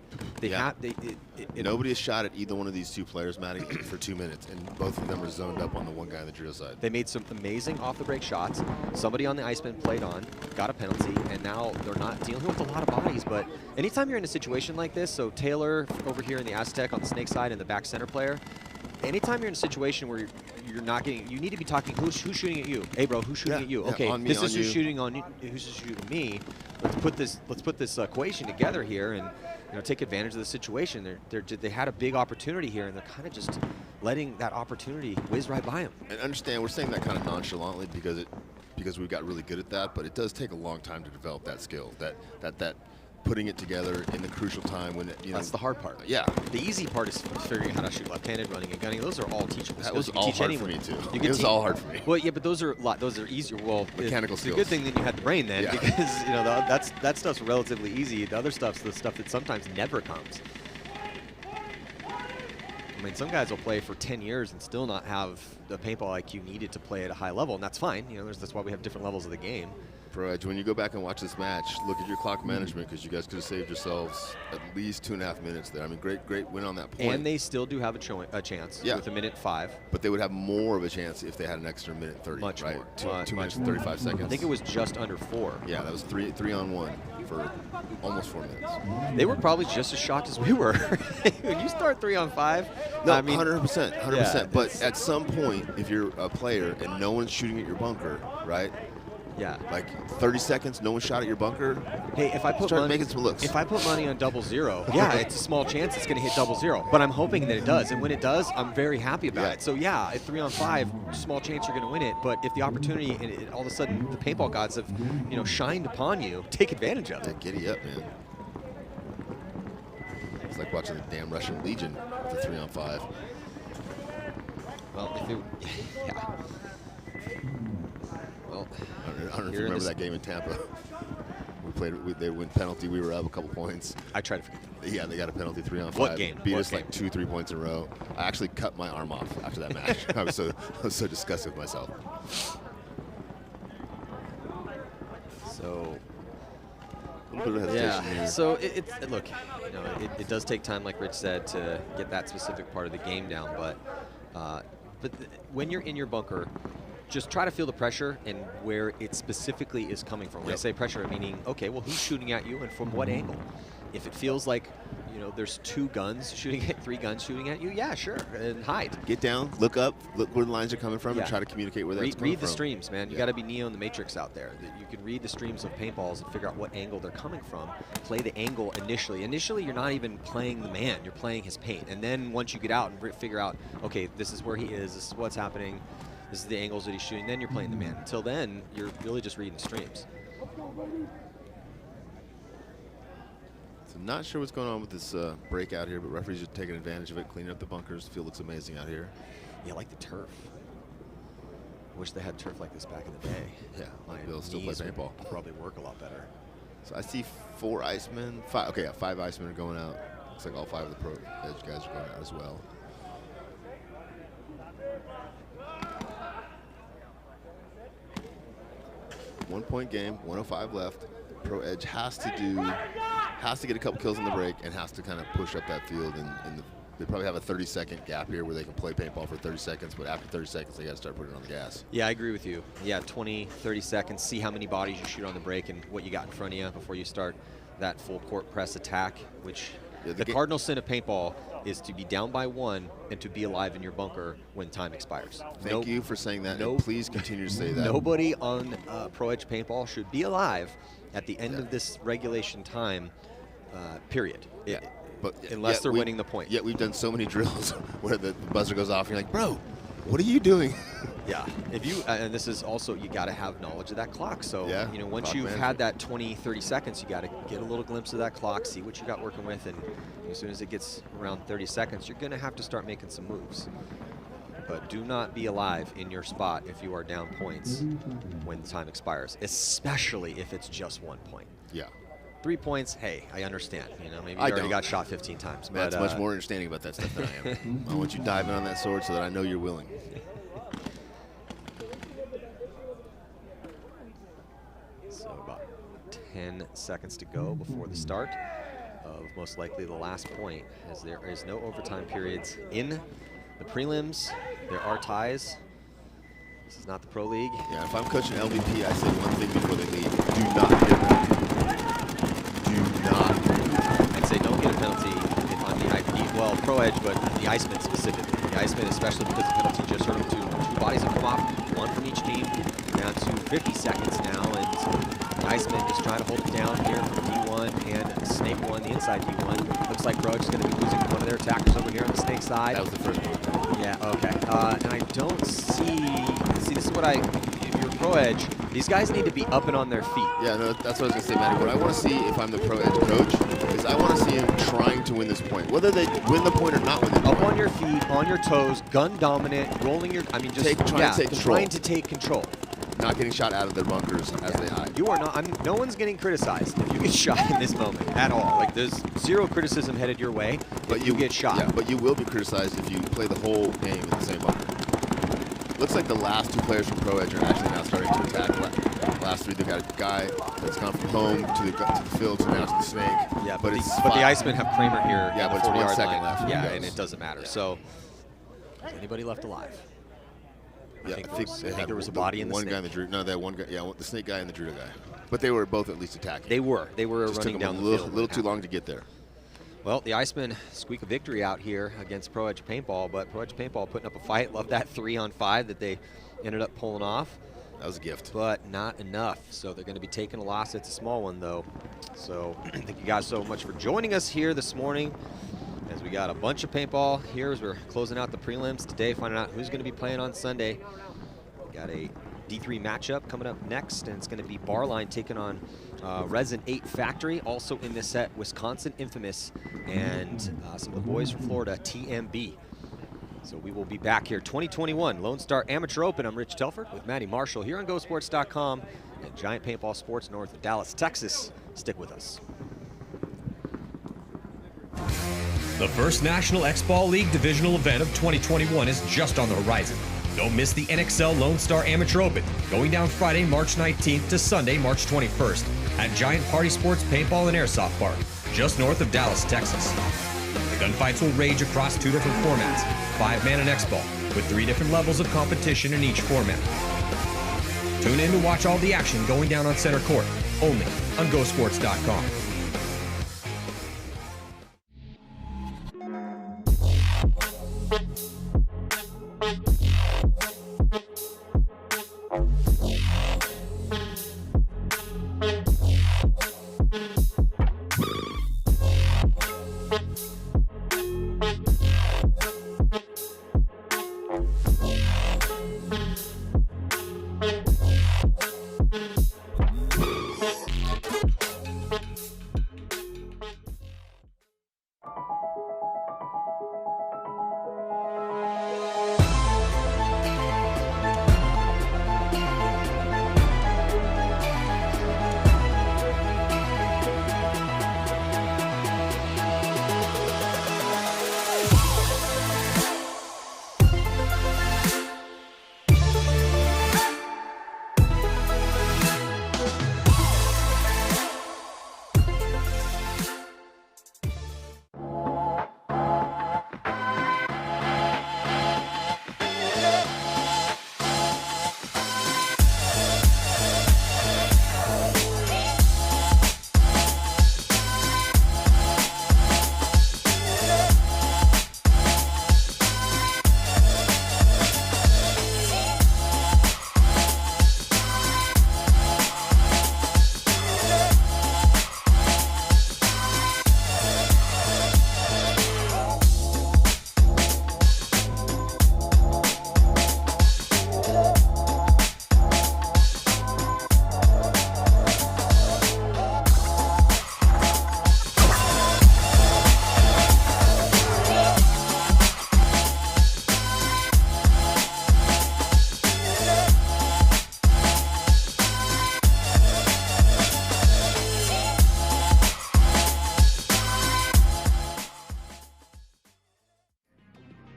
Nobody has shot at either one of these 2 players, Matty, for 2 minutes, and both of them are zoned up on the one guy on the Dorito side. They made some amazing off-the-break shots. Somebody on the Iceman played on, got a penalty, and now they're not dealing with a lot of bodies. But anytime you're in a situation like this, so Taylor over here in the Aztec on the snake side and the back center player, anytime you're in a situation where you're not getting, you need to be talking, who's shooting at you? Hey bro, who's shooting at you? Okay, on me, this on is you. who's shooting on you, who's shooting me. Let's put this equation together here and take advantage of the situation. They had a big opportunity here, and they're kind of just letting that opportunity whiz right by them. And understand, we're saying that kind of nonchalantly because we've got really good at that, but it does take a long time to develop that skill, that putting it together in the crucial time when that's the hard part. Yeah. The easy part is figuring out how to shoot left-handed, running and gunning. Those are all teachable skills. That was all hard for me too. It was all hard for me. Well, yeah, but those are easier. Well, mechanical it's skills. a good thing that you had the brain then, because that stuff's relatively easy. The other stuff's the stuff that sometimes never comes. I mean, some guys will play for 10 years and still not have the paintball IQ needed to play at a high level, and that's fine. That's why we have different levels of the game. Pro Edge, when you go back and watch this match, look at your clock management, because you guys could have saved yourselves at least 2.5 minutes there. I mean, great win on that point. And they still do have a chance with 1:05. But they would have more of a chance if they had an extra 1:30. Much right? more. 2 minutes and 35 seconds. I think it was just under 4. Yeah, that was 3-on-1 for almost 4 minutes. They were probably just as shocked as we were. When you start 3-on-5, no, I mean, 100%. Yeah, but at some point, if you're a player and no one's shooting at your bunker, right? Yeah. Like 30 seconds, no one shot at your bunker. Hey, if I put start making some looks. If I put money on 0-0, yeah, it's a small chance it's going to hit 0-0. But I'm hoping that it does, and when it does, I'm very happy about it. So yeah, at 3-on-5, small chance you're going to win it. But if the opportunity and all of a sudden the paintball gods have, shined upon you, take advantage of it. Yeah, giddy up, man. It's like watching the damn Russian Legion with the 3-on-5. Well, yeah. Well, I don't know if you remember that game in Tampa. They win penalty. We were up a couple points. I tried to forget. Yeah, they got a penalty 3-on-5. What game? Beat us like 2-3 points in a row. I actually cut my arm off after that match. I was so disgusted with myself. bit of hesitation here. So look, it does take time, like Rich said, to get that specific part of the game down. But when you're in your bunker, just try to feel the pressure and where it specifically is coming from. When I say pressure, meaning, okay, well, who's shooting at you and from what angle? If it feels like, there's 3 guns shooting at you, yeah, sure, and hide. Get down, look up, look where the lines are coming from, and try to communicate where that's coming from. Read the streams, man. You got to be Neo in the Matrix out there. You can read the streams of paintballs and figure out what angle they're coming from. Play the angle initially. Initially, you're not even playing the man. You're playing his paint. And then once you get out and figure out, okay, this is where he is. This is what's happening. This is the angles that he's shooting. Then you're playing the man. Until then, you're really just reading the streams. So not sure what's going on with this breakout here, but referees just taking advantage of it, cleaning up the bunkers. The field looks amazing out here. Yeah, I like the turf. I wish they had turf like this back in the day. Yeah, my Bill still play paintball. Probably work a lot better. So I see 4 Icemen. 5 Icemen are going out. Looks like all 5 of the Pro Edge guys are going out as well. One-point game, 1:05 left. Pro Edge has to get a couple kills in the break and has to kind of push up that field. And they probably have a 30-second gap here where they can play paintball for 30 seconds, but after 30 seconds, they got to start putting it on the gas. Yeah, I agree with you. Yeah, 20, 30 seconds, see how many bodies you shoot on the break and what you got in front of you before you start that full court press attack, which the cardinal sin of paintball is to be down by 1 and to be alive in your bunker when time expires. Thank you for saying that, and please continue to say that. Nobody on Pro Edge paintball should be alive at the end of this regulation time, period. Unless they're winning the point. Yet we've done so many drills where the buzzer goes off and you're like, bro, what are you doing? Yeah, if you and this is also, you got to have knowledge of that clock. So once you've had that 20, 30 seconds, you got to get a little glimpse of that clock, see what you got working with, and as soon as it gets around 30 seconds, you're going to have to start making some moves. But do not be alive in your spot if you are down points when time expires, especially if it's just 1 point. Yeah. 3 points, hey, I understand. Maybe you already got shot 15 times. That's much more understanding about that stuff than I am. I want you diving on that sword so that I know you're willing. So about 10 seconds to go before the start of most likely the last point, as there is no overtime periods in the prelims. There are ties. This is not the Pro League. Yeah, if I'm coaching LVP, I say one thing before they leave. Do not get a penalty. Do not. I'd say don't get a penalty if I'm the IP. Well, Pro Edge, but the Iceman specifically. The Iceman, especially because the penalty just hurt him two bodies have come off, 1 from each team, down to 50 seconds now, and the Iceman just trying to hold it down here from D1 and Snake 1, the inside D1. Looks like Pro Edge is going to be losing one of their attackers over here on the Snake side. That was the first one. Yeah, okay. And I don't see, this is what if you're Pro Edge, these guys need to be up and on their feet. Yeah, no, that's what I was going to say, Matty. What I want to see if I'm the Pro Edge coach is I want to see him trying to win this point. Whether they win the point or not win the point. Up on your feet, on your toes, gun dominant, rolling your, trying to take control. Trying to take control. Not getting shot out of their bunkers as they hide. You are not, no one's getting criticized if you get shot in this moment at all. Like, there's zero criticism headed your way, but you get shot. Yeah, but you will be criticized if you play the whole game in the same bunker. Looks like the last 2 players from Pro Edge are actually now starting to attack. Last 3, they've got a guy that's gone from home to the field to now to the Snake. Yeah, but the Icemen have Kramer here. Yeah, but it's 1 second left. Yeah, and it doesn't matter. Yeah. So, is anybody left alive? Yeah, I think there was a body in the one Snake. guy in the Druida. No, that one guy. Yeah, the Snake guy and the Druida guy. But they were both at least attacking. They were just running down the field. A little too long to get there. Well, the Icemen squeak a victory out here against Pro Edge Paintball, but Pro Edge Paintball putting up a fight. Love that 3-on-5 that they ended up pulling off. That was a gift. But not enough. So they're going to be taking a loss. It's a small one, though. So thank you guys so much for joining us here this morning, as we got a bunch of paintball here as we're closing out the prelims today, finding out who's going to be playing on Sunday. We got a D3 matchup coming up next, and it's going to be Barline taking on Resin 8 Factory. Also in this set, Wisconsin Infamous and some of the boys from Florida, TMB. So we will be back here, 2021 Lone Star Amateur Open. I'm Rich Telford with Matty Marshall here on GoSports.com and Giant Paintball Sports north of Dallas, Texas. Stick with us. The first National Xball League Divisional event of 2021 is just on the horizon. Don't miss the NXL Lone Star Amateur Open, going down Friday, March 19th to Sunday, March 21st at Giant Party Sports Paintball and Airsoft Park, just north of Dallas, Texas. The gunfights will rage across 2 different formats, 5-man and Xball, with 3 different levels of competition in each format. Tune in to watch all the action going down on center court, only on GoSports.com.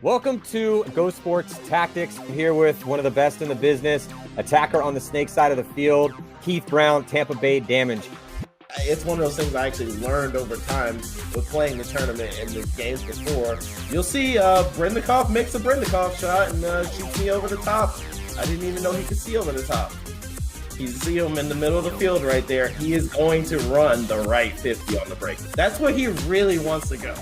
Welcome to Go Sports Tactics. I'm here with one of the best in the business, attacker on the snake side of the field, Keith Brown, Tampa Bay Damage. It's one of those things I actually learned over time with playing the tournament and the games before. You'll see Brendikov makes a Brendikov shot and shoots me over the top. I didn't even know he could see over the top. You see him in the middle of the field right there. He is going to run the right 50 on the break. That's where he really wants to go.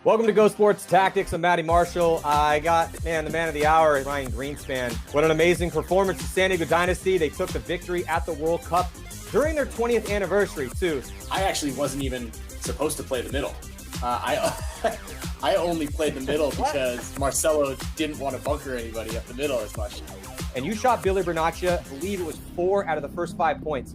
Welcome to Go Sports Tactics. I'm Matty Marshall. I got, the man of the hour, Ryan Greenspan. What an amazing performance. The San Diego Dynasty, they took the victory at the World Cup during their 20th anniversary, too. I actually wasn't even supposed to play the middle. I only played the middle because Marcelo didn't want to bunker anybody up the middle as much. And you shot Billy Bernaccia, I believe it was 4 out of the first 5 points.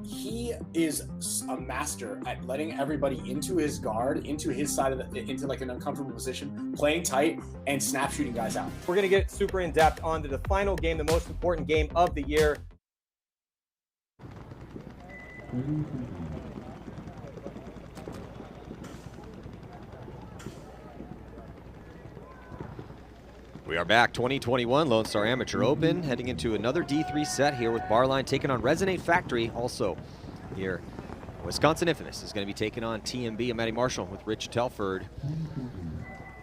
He is a master at letting everybody into his guard, into his side of into like an uncomfortable position, playing tight and snap shooting guys out. We're going to get super in depth onto the final game, the most important game of the year. We are back, 2021 Lone Star Amateur Open, heading into another D3 set here with Barline taking on Resonate Factory. Also here, Wisconsin Infamous is going to be taking on TMB and Matty Marshall with Rich Telford.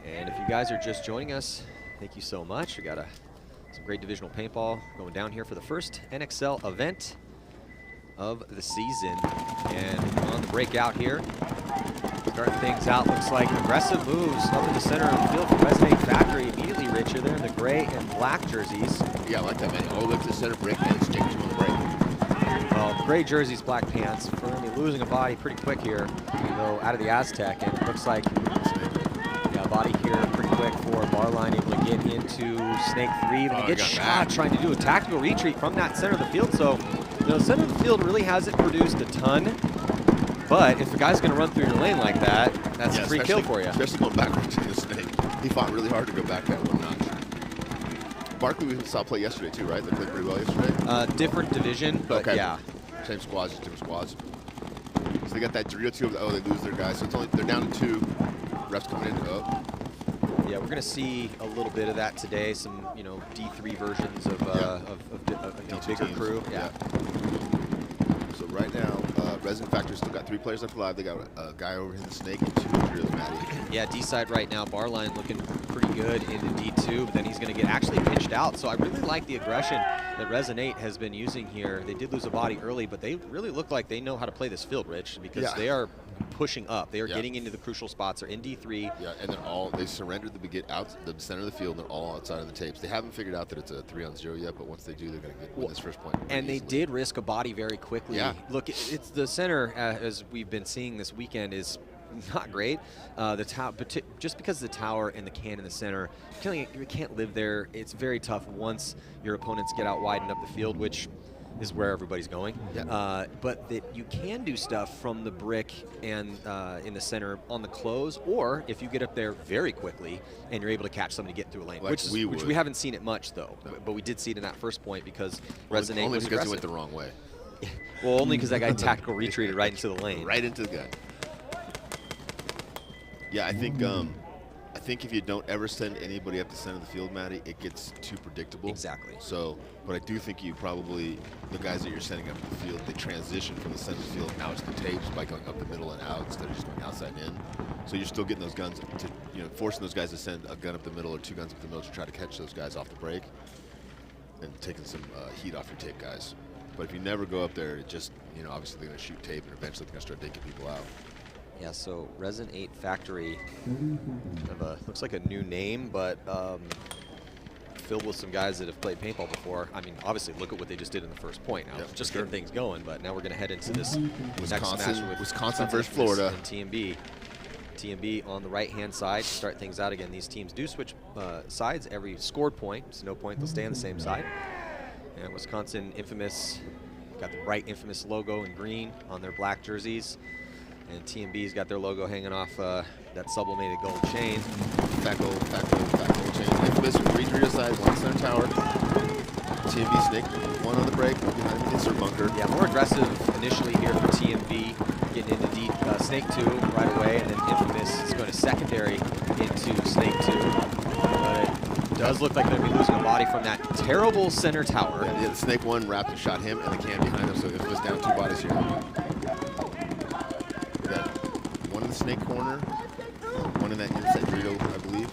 And if you guys are just joining us, thank you so much. We got some great divisional paintball going down here for the first NXL event of the season. And on the breakout here, starting things out, looks like aggressive moves up in the center of the field for Resonate Factory. Immediately, Rich, you're there in the gray and black jerseys. Yeah, I like that, man. All the way up to the center, break pants, change on the break. Well, gray jerseys, black pants. Fermi losing a body pretty quick here, though, out of the Aztec. And it looks like, yeah, body here pretty quick for Barline, able to get into Snake 3. But he gets shot trying to do a tactical retreat from that center of the field. So, you know, the center of the field really hasn't produced a ton. But if a guy's going to run through your lane like that, that's a free kill for you. Especially going backwards in the snake. He fought really hard to go back that one notch. Barkley we saw play yesterday too, right? They played pretty well yesterday. Different division, but okay. Yeah. Same squads, just different squads. So they got that Dorito 2 of they lose their guys. So it's only they're down to 2. Refs coming in. Yeah, we're going to see a little bit of that today. Some, D3 versions of bigger teams. crew. Yeah. So right now, Resident Factory still got 3 players left alive. They got a guy over in the Snake and 2 drills, Matty. Yeah, D side right now, Barline looking pretty good into D2, but then he's going to get actually pinched out. So I really like the aggression that Resonate has been using here. They did lose a body early, but they really look like they know how to play this field, Rich, because they are pushing up. They are getting into the crucial spots. They're in D3. Yeah, and they surrendered the center of the field, and they're all outside of the tapes. They haven't figured out that it's a 3-on-0 yet, but once they do, they're going to win this first point. And easily. they did risk a body very quickly. Yeah. Look, it's the center, as we've been seeing this weekend, is not great. The tower, just because the tower and the can in the center, you can't live there. It's very tough once your opponents get out wide and up the field, which is where everybody's going. Yeah. But that you can do stuff from the brick and in the center on the close, or if you get up there very quickly and you're able to catch somebody get through a lane, Like which we haven't seen it much though. But we did see it in that first point because Resonate only was because aggressive. he went the wrong way. Well, only because that guy tactical retreated right into the lane. Right into the gun. Yeah, I think if you don't ever send anybody up the center of the field, Matty, it gets too predictable. Exactly. So, but I do think the guys that you're sending up the field, they transition from the center of the field out to the tapes by going up the middle and out instead of just going outside and in. So you're still getting those guns to, forcing those guys to send a gun up the middle or 2 guns up the middle to try to catch those guys off the break and taking some heat off your tape guys. But if you never go up there, it just, obviously they're going to shoot tape and eventually they're going to start taking people out. Yeah, so Resin 8 Factory, looks like a new name, but filled with some guys that have played paintball before. I mean, obviously, look at what they just did in the first point. Now, just getting things going, but now we're going to head into this next match with Wisconsin versus Florida and TMB. TMB on the right-hand side to start things out again. These teams do switch sides every scored point. It's no point, they'll stay on the same side. And Wisconsin Infamous got the bright Infamous logo in green on their black jerseys. And TMB's got their logo hanging off that sublimated gold chain. Fat gold chain. Infamous with 3 drill side, 1 center tower. TMB Snake, 1 on the break, 1 behind the insert bunker. Yeah, more aggressive initially here for TMB, getting into deep Snake 2 right away, and then Infamous is going to secondary into Snake 2. But it does look like they're going to be losing a body from that terrible center tower. Yeah, the Snake 1 wrapped and shot him, and the can behind him, so Infamous down 2 bodies here. One in the Snake corner, 1 in that inside drill, I believe,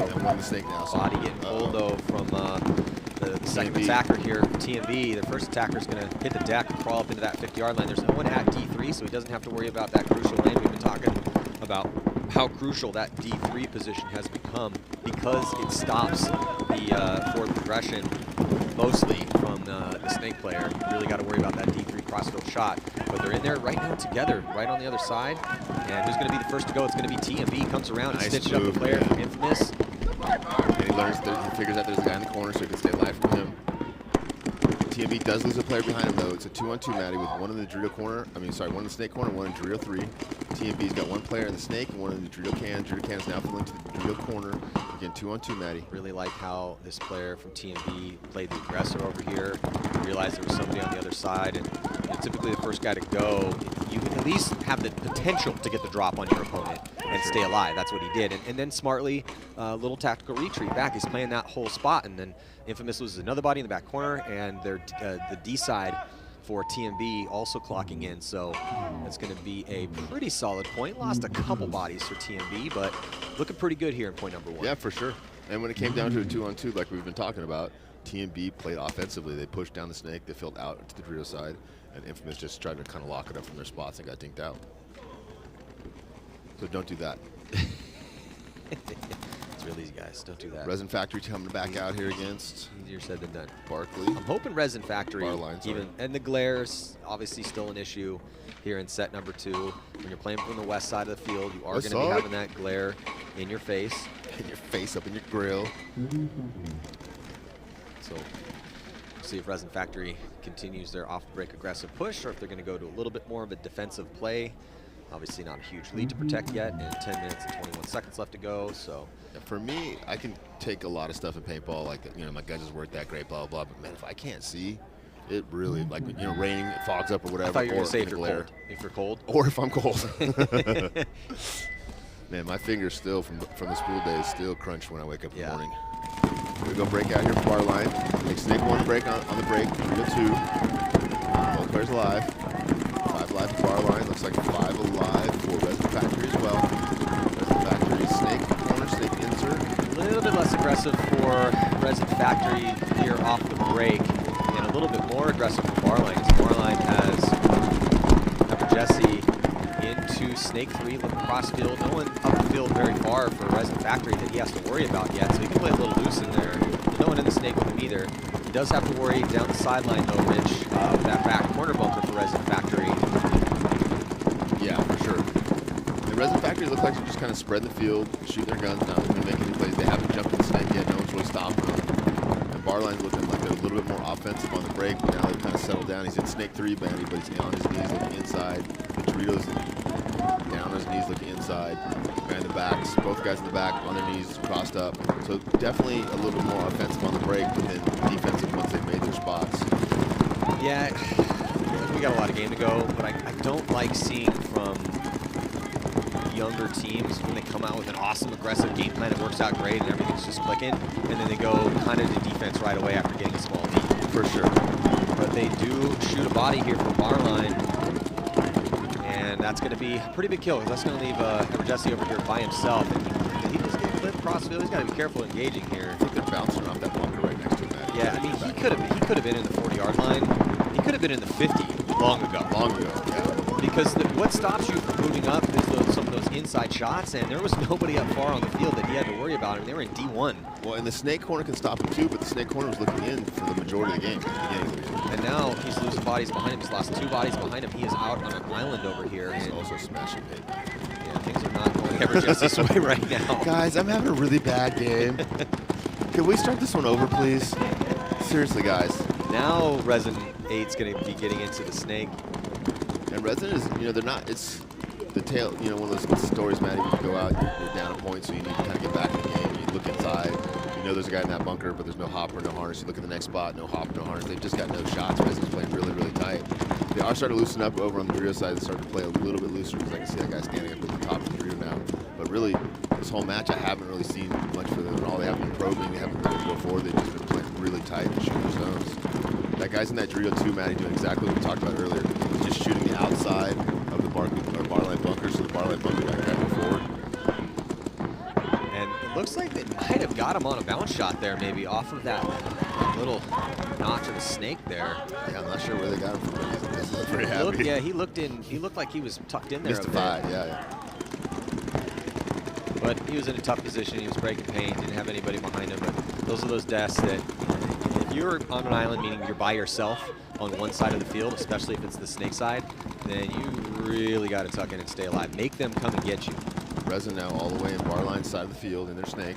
and then 1 in the Snake now. So, body getting pulled though from the second attacker here, TMB. The first attacker is going to hit the deck and crawl up into that 50-yard line. There's no one at D3, so he doesn't have to worry about that crucial lane. We've been talking about how crucial that D3 position has become because it stops the forward progression mostly from the Snake player. You really got to worry about that D3 crossfield shot. But they're in there right now together, right on the other side. And who's going to be the first to go? It's going to be TMB. Comes around and stitches up the player from Infamous. And he figures out there's a guy in the corner so he can stay alive from him. TMB does lose a player behind him though. It's a 2-on-2 Matty with 1 in the drill corner. 1 in the Snake corner, 1 in drill 3. TMB's got 1 player in the Snake and 1 in the drill can. Drill can's now filling to the drill corner. Again, 2-on-2 Matty. Really like how this player from TMB played the aggressor over here. Realized there was somebody on the other side, and typically the first guy to go, you at least have the potential to get the drop on your opponent and stay alive. That's what he did. And then smartly, little tactical retreat back. He's playing that whole spot, and then Infamous loses another body in the back corner, and they're the D side for TMB also clocking in. So it's going to be a pretty solid point. Lost a couple bodies for TMB, but looking pretty good here in point number 1. Yeah, for sure. And when it came down to a 2-on-2, like we've been talking about, TMB played offensively. They pushed down the Snake. They filled out to the drill side, and Infamous just tried to kind of lock it up from their spots and got dinked out. So don't do that. It's real easy, guys. Don't do that. Resin Factory coming back out here against Easier said than done. Barkley. I'm hoping Resin Factory, Barline, sorry. and the glare's obviously still an issue here in set number 2. When you're playing from the west side of the field, you are going to be having that glare in your face. In your face, up in your grill. So we'll see if Resin Factory continues their off-the-break aggressive push, or if they're going to go to a little bit more of a defensive play. Obviously not a huge lead to protect yet, and 10 minutes and 21 seconds left to go. So for me, I can take a lot of stuff in paintball, like, my guns weren't that great, blah, blah, blah. But man, if I can't see, it really, like, raining, it fogs up or whatever. I thought you were going to say if glare. you're cold. Or if I'm cold. Man, my fingers still from the spool days still crunch when I wake up in the morning. We go break out here for bar line. Make snake 1 break on the break. 3-2. Both players alive. 5 alive for bar line. Looks like 5 alive for Resident Factory as well. Resident Factory snake corner, snake insert. A little bit less aggressive for Resident Factory here off the break, and a little bit more aggressive for Barline. Barline has Jesse into snake 3, looking cross field. No one up the field very far for Resident Factory that he has to worry about yet, so he can play a little loose in there. No one in the snake with him either. He does have to worry down the sideline though, Rich, with that back corner bumper for Resident Factory. Yeah, for sure. The Resident Factory look like they're just kind of spreading the field, shooting their guns now. They're going to make any plays. They haven't jumped in the snake yet. No one's really stopping them. And Barline's looking like they're a little bit more offensive on the break, but now they've kind of settled down. He's in snake 3, Bandy, but he's on his knees looking inside. The Doritos down on his knees looking inside. Guy in the backs, both guys in the back on their knees crossed up. So definitely a little bit more offensive on the break, but then defensive once they've made their spots. Yeah, we got a lot of game to go, but I don't like seeing from younger teams when they come out with an awesome aggressive game plan. It works out great and everything's just clicking, and then they go kind of to defense right away after getting a small lead. For sure. But they do shoot a body here from Barline, and that's going to be a pretty big kill, because that's going to leave Jesse over here by himself. And he just get clipped crossfield. He's got to be careful engaging here. I think they're bouncing off that bunker right next to him. Yeah, I mean, he could have been in the 40-yard line. He could have been in the 50 long ago. Long ago, yeah. Because what stops you from moving up is some of those inside shots, and there was nobody up far on the field that he had to worry about. I mean, they were in D1. Well, and the snake corner can stop him too, but the snake corner was looking in for the majority of the game. And now he's losing bodies behind him. He's lost 2 bodies behind him. He is out on an island over here. He's also smashing it. Yeah, things are not going ever just this way right now. Guys, I'm having a really bad game. Can we start this one over, please? Seriously, guys. Now Resident 8's going to be getting into the snake. And Resident is, they're not, it's the tail, one of those stories, Maddie, when you go out, you're down a point, so you need to kind of get back in the game. You look inside, there's a guy in that bunker, but there's no hopper, no harness. You look at the next spot, no hopper, no harness. They've just got no shots. Resident's playing really, really tight. They are starting to loosen up over on the Dorito side. They started to play a little bit looser, because I can see that guy standing up at the top of the Dorito now. But really, this whole match, I haven't really seen much for them. And all they haven't been probing, they haven't really go forward. They've just been playing really tight and shooting their zones. That guy's in that Dorito too, Maddie, doing exactly what we talked about earlier. He's just shooting the outside of the barline bunker, so the barline bunker guy can go forward. And it looks like they might have got him on a bounce shot there, maybe off of that little notch of the snake there. Yeah, I'm not sure where they got him from, but he's not very happy. Yeah, he looked like he was tucked in there. Mystified, yeah. But he was in a tough position. He was breaking paint, didn't have anybody behind him. But those are those deaths that, if you're on an island, meaning you're by yourself on one side of the field, especially if it's the snake side, then you really got to tuck in and stay alive. Make them come and get you. Resin now all the way in Barline's side of the field in their snake.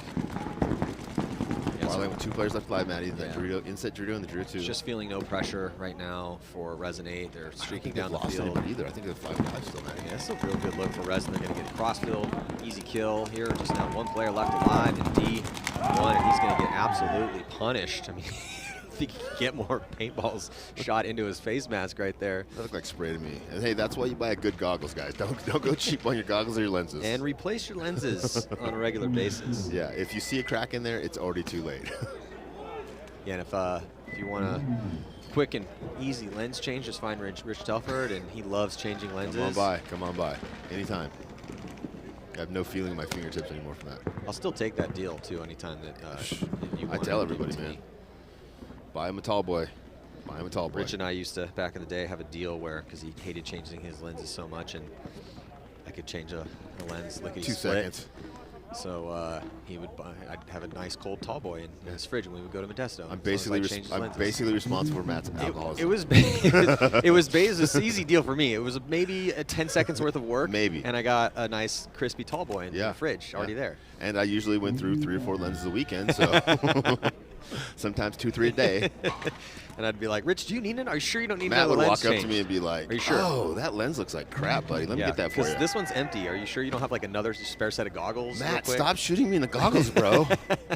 Barline with 2 players left alive, Maddie. That Dorito, inset Dorito and the Dorito 2. Just feeling no pressure right now for Resin 8. They're streaking down the field. Either. I think they're 5 alive still, Maddie. Yeah, it's a real good look for Resin. They're going to get crossfield, easy kill here. Just now 1 player left alive in D1, and he's going to get absolutely punished. I mean, I think he can get more paintballs shot into his face mask right there. That looked like spray to me. And hey, that's why you buy a good goggles, guys. Don't go cheap on your goggles or your lenses. And replace your lenses on a regular basis. Yeah, if you see a crack in there, it's already too late. Yeah, and if you want a quick and easy lens change, just find Rich Telford, and he loves changing lenses. Come on by, anytime. I have no feeling in my fingertips anymore from that. I'll still take that deal too anytime that you want. I tell everybody, man. Buy him a tall boy. Buy him a tall boy. Rich and I used to, back in the day, have a deal where, because he hated changing his lenses so much, and I could change a lens lickety 2 seconds. So he would buy. I'd have a nice cold tall boy in his fridge, and we would go to Modesto. I'm basically responsible for Matt's alcoholism. It was an easy deal for me. It was maybe 10 seconds worth of work. Maybe. And I got a nice crispy tall boy in the fridge already there. And I usually went through 3 or 4 lenses a weekend, so sometimes 2, 3 a day. And I'd be like, Rich, do you need it? Are you sure you don't need Matt another lens would walk change? up to me and be like, are you sure? Oh, that lens looks like crap, buddy. Let me get that for you. Because this one's empty. Are you sure you don't have like another spare set of goggles? Matt, stop shooting me in the goggles, bro.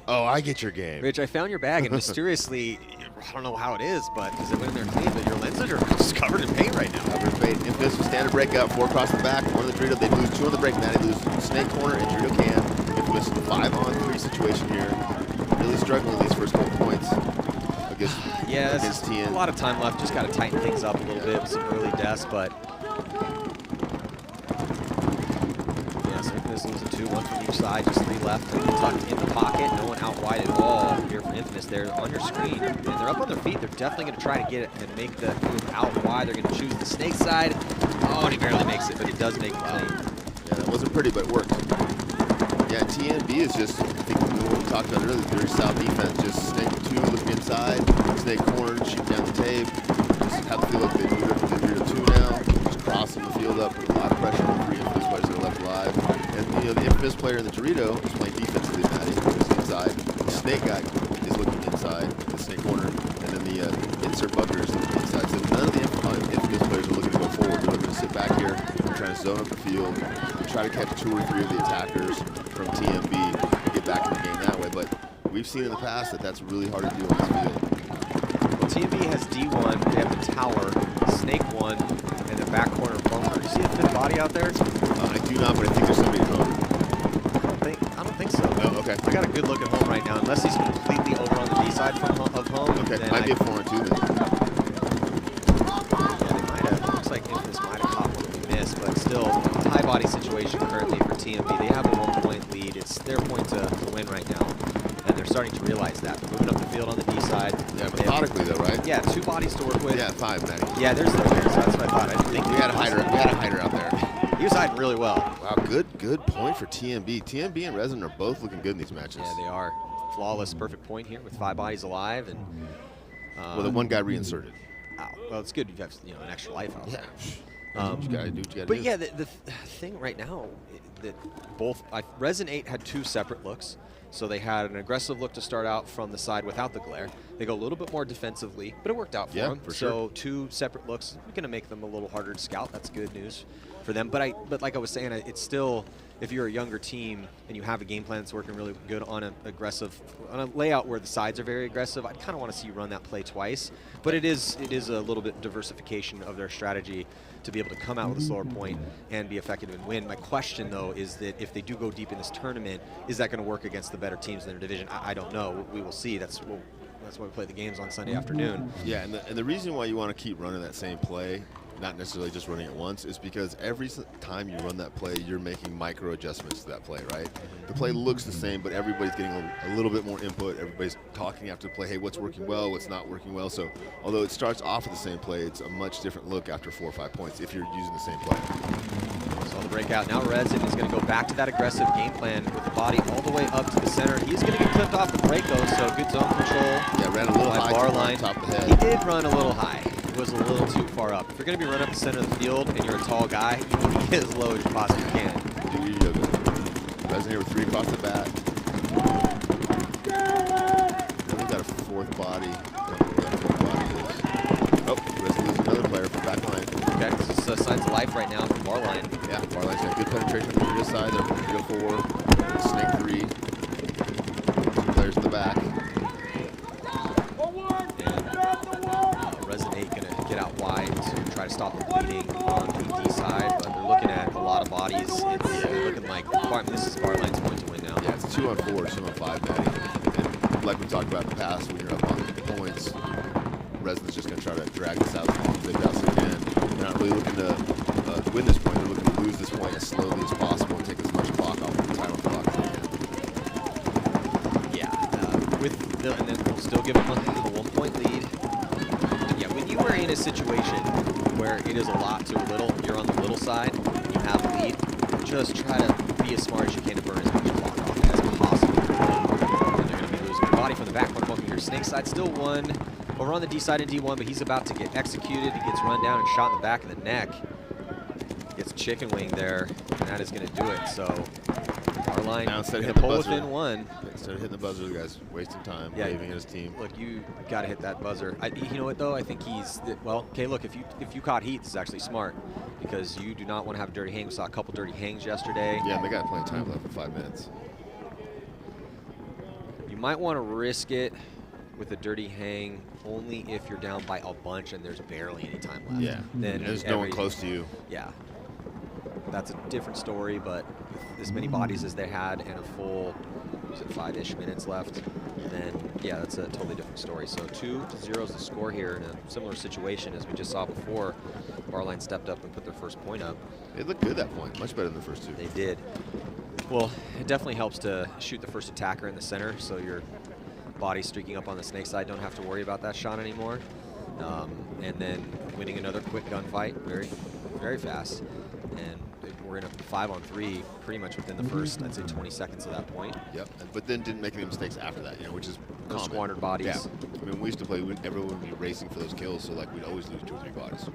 Oh, I get your game. Rich, I found your bag, and mysteriously, I don't know how it is, but because they went in there clean, but your lenses are just covered in paint right now. Covered in paint. Infamous with standard breakout, 4 across the back, 1 on the Dorito. They lose 2 on the break, Maddie. Lose snake corner and Dorito can. Infamous 5-on-3 situation here. Really struggling these first couple points against TN. A lot of time left. Just got to tighten things up a little bit with some early deaths, but Infamous losing 2, 1 from each side, just 3 left, tucked in the pocket, no one out wide at all here for Infamous. They're on your screen, and they're up on their feet. They're definitely going to try to get it and make the move out wide. They're going to choose the snake side. Oh, and he barely makes it, but he does make it clean. Yeah, that wasn't pretty, but it worked. Yeah, TNB is just, I think what we talked about earlier, very solid defense. Just snake 2, looking inside, snake corner, shooting down the tape. Just have to feel like they moved up to the Dorito 2 now. Just crossing the field up with a lot of pressure on the 3 Infamous players that are left alive. And the Infamous player in the Dorito is playing defensively, Maddie. He's inside. The snake guy is looking inside, the snake corner, and then the insert bunker is looking inside. So none of the Infamous players are looking to go forward. They're looking to sit back here and trying to zone up the field and try to catch 2 or 3 of the attackers from TMB and get back in the game that way. But we've seen in the past that that's really hard to do on this field. Well, TMB has D1, they have the tower, snake 1, and the back corner bunker. Do you see the fifth body out there? I do not, but I think there's somebody at home. I don't think so. Oh, okay. I got a good look at home right now. Unless he's completely over on the D side of home. Okay, might be a 4 and 2 then. Yeah, they might have. Looks like Infamous might have caught one we missed, but still, high body situation currently for TMB. They have a 1-point lead. It's their point to win right now, and they're starting to realize that. They're moving up the field on the D side. Yeah, methodically though, right? Yeah, 2 bodies to work with. Yeah, 5, Maddie. Yeah, there's that's what I thought. I didn't think we had a hider out there. He was hiding really well. Wow, good point for TMB. TMB and Resin are both looking good in these matches. Yeah, they are. Flawless, perfect point here with 5 bodies alive, and well, the one guy reinserted. Well, it's good you have an extra life out there. You gotta do what you gotta but do. yeah, the thing right now that both Resin 8 had 2 separate looks. So they had an aggressive look to start out from the side without the glare. They go a little bit more defensively, but it worked out for them. For sure. So 2 separate looks, going to make them a little harder to scout. That's good news for them. But like I was saying, it's still, if you're a younger team and you have a game plan that's working really good on a layout where the sides are very aggressive, I'd kind of want to see you run that play twice. But it is a little bit diversification of their strategy to be able to come out with a slower point and be effective and win. My question, though, is that if they do go deep in this tournament, is that going to work against the better teams in their division? I don't know. We will see. That's why we play the games on Sunday afternoon. Yeah, and the reason why you want to keep running that same play, not necessarily just running it once, is because every time you run that play, you're making micro adjustments to that play, right? The play looks the same, but everybody's getting a little bit more input. Everybody's talking after the play, hey, what's working well, what's not working well. So although it starts off with the same play, it's a much different look after 4 or 5 points if you're using the same play. So the breakout, now Resin is going to go back to that aggressive game plan with the body all the way up to the center. He's going to get clipped off the break, though, so good zone control. Yeah, ran a little high bar line. Top of the head. He did run a little high. It was a little too far up. If you're going to be running up the center of the field and you're a tall guy, you need to get as low as you possibly can. Do your yoga. Resin here with 3 across the bat. Then we got a 4th body. Oh, Resin loses another player from back line. Okay, this is signs of life right now from bar line. Yeah, bar line's got good penetration on the Dorito side. They're Dorito 4, snake 3. 2 players in the back. Resin 8 going to get out wide to try to stop the bleeding on the D side, but they're looking at a lot of bodies. It's looking like this is bar line's going to win now. Yeah, it's 2 on 4, 2 on 5, Maddie. And like we talked about in the past, when you're up on points, Resin's just going to try to drag this out as they possibly can. They're not really looking to win this point. They're looking to lose this point as slowly as possible and take as much clock off the time of the clock as they can. Yeah, and then we'll still give them a 1-point lead. Yeah, when you are in a situation where it is a lot to a little, you're on the little side, and you have a lead, just try to be as smart as you can to burn as much clock off as possible. And they're going to be losing the body from the back corner. Over here, Snake side still 1. Over on the D side in D1, but he's about to get executed. He gets run down and shot in the back of the neck. Gets chicken wing there, and that is going to do it. So our line now instead of going hitting to the pull buzzer, within 1. Instead of hitting the buzzer, the guy's wasting time, waving at his team. Look, you got to hit that buzzer. You know what though? I think okay. Look, if you caught heat, this is actually smart because you do not want to have a dirty hang. We saw a couple dirty hangs yesterday. Yeah, and they got plenty of time left for 5 minutes. You might want to risk it with a dirty hang only if you're down by a bunch and there's barely any time left. Yeah, Then there's no one close to you. Yeah, that's a different story, but with as many bodies as they had and a full, was it 5-ish minutes left, then yeah, that's a totally different story. So 2-0 is the score here in a similar situation as we just saw before. Barline stepped up and put their first point up. They looked good that point, much better than the first two. They did. Well, it definitely helps to shoot the first attacker in the center, so your body streaking up on the snake side don't have to worry about that shot anymore. And then winning another quick gunfight, very, very fast. And we're in a 5-on-3 pretty much within the first, I'd say, 20 seconds of that point. Yep, but then didn't make any mistakes after that, which is No common. squandered bodies. Yeah, I mean, we used to play, everyone would be racing for those kills, so like we'd always lose 2 or 3 bodies.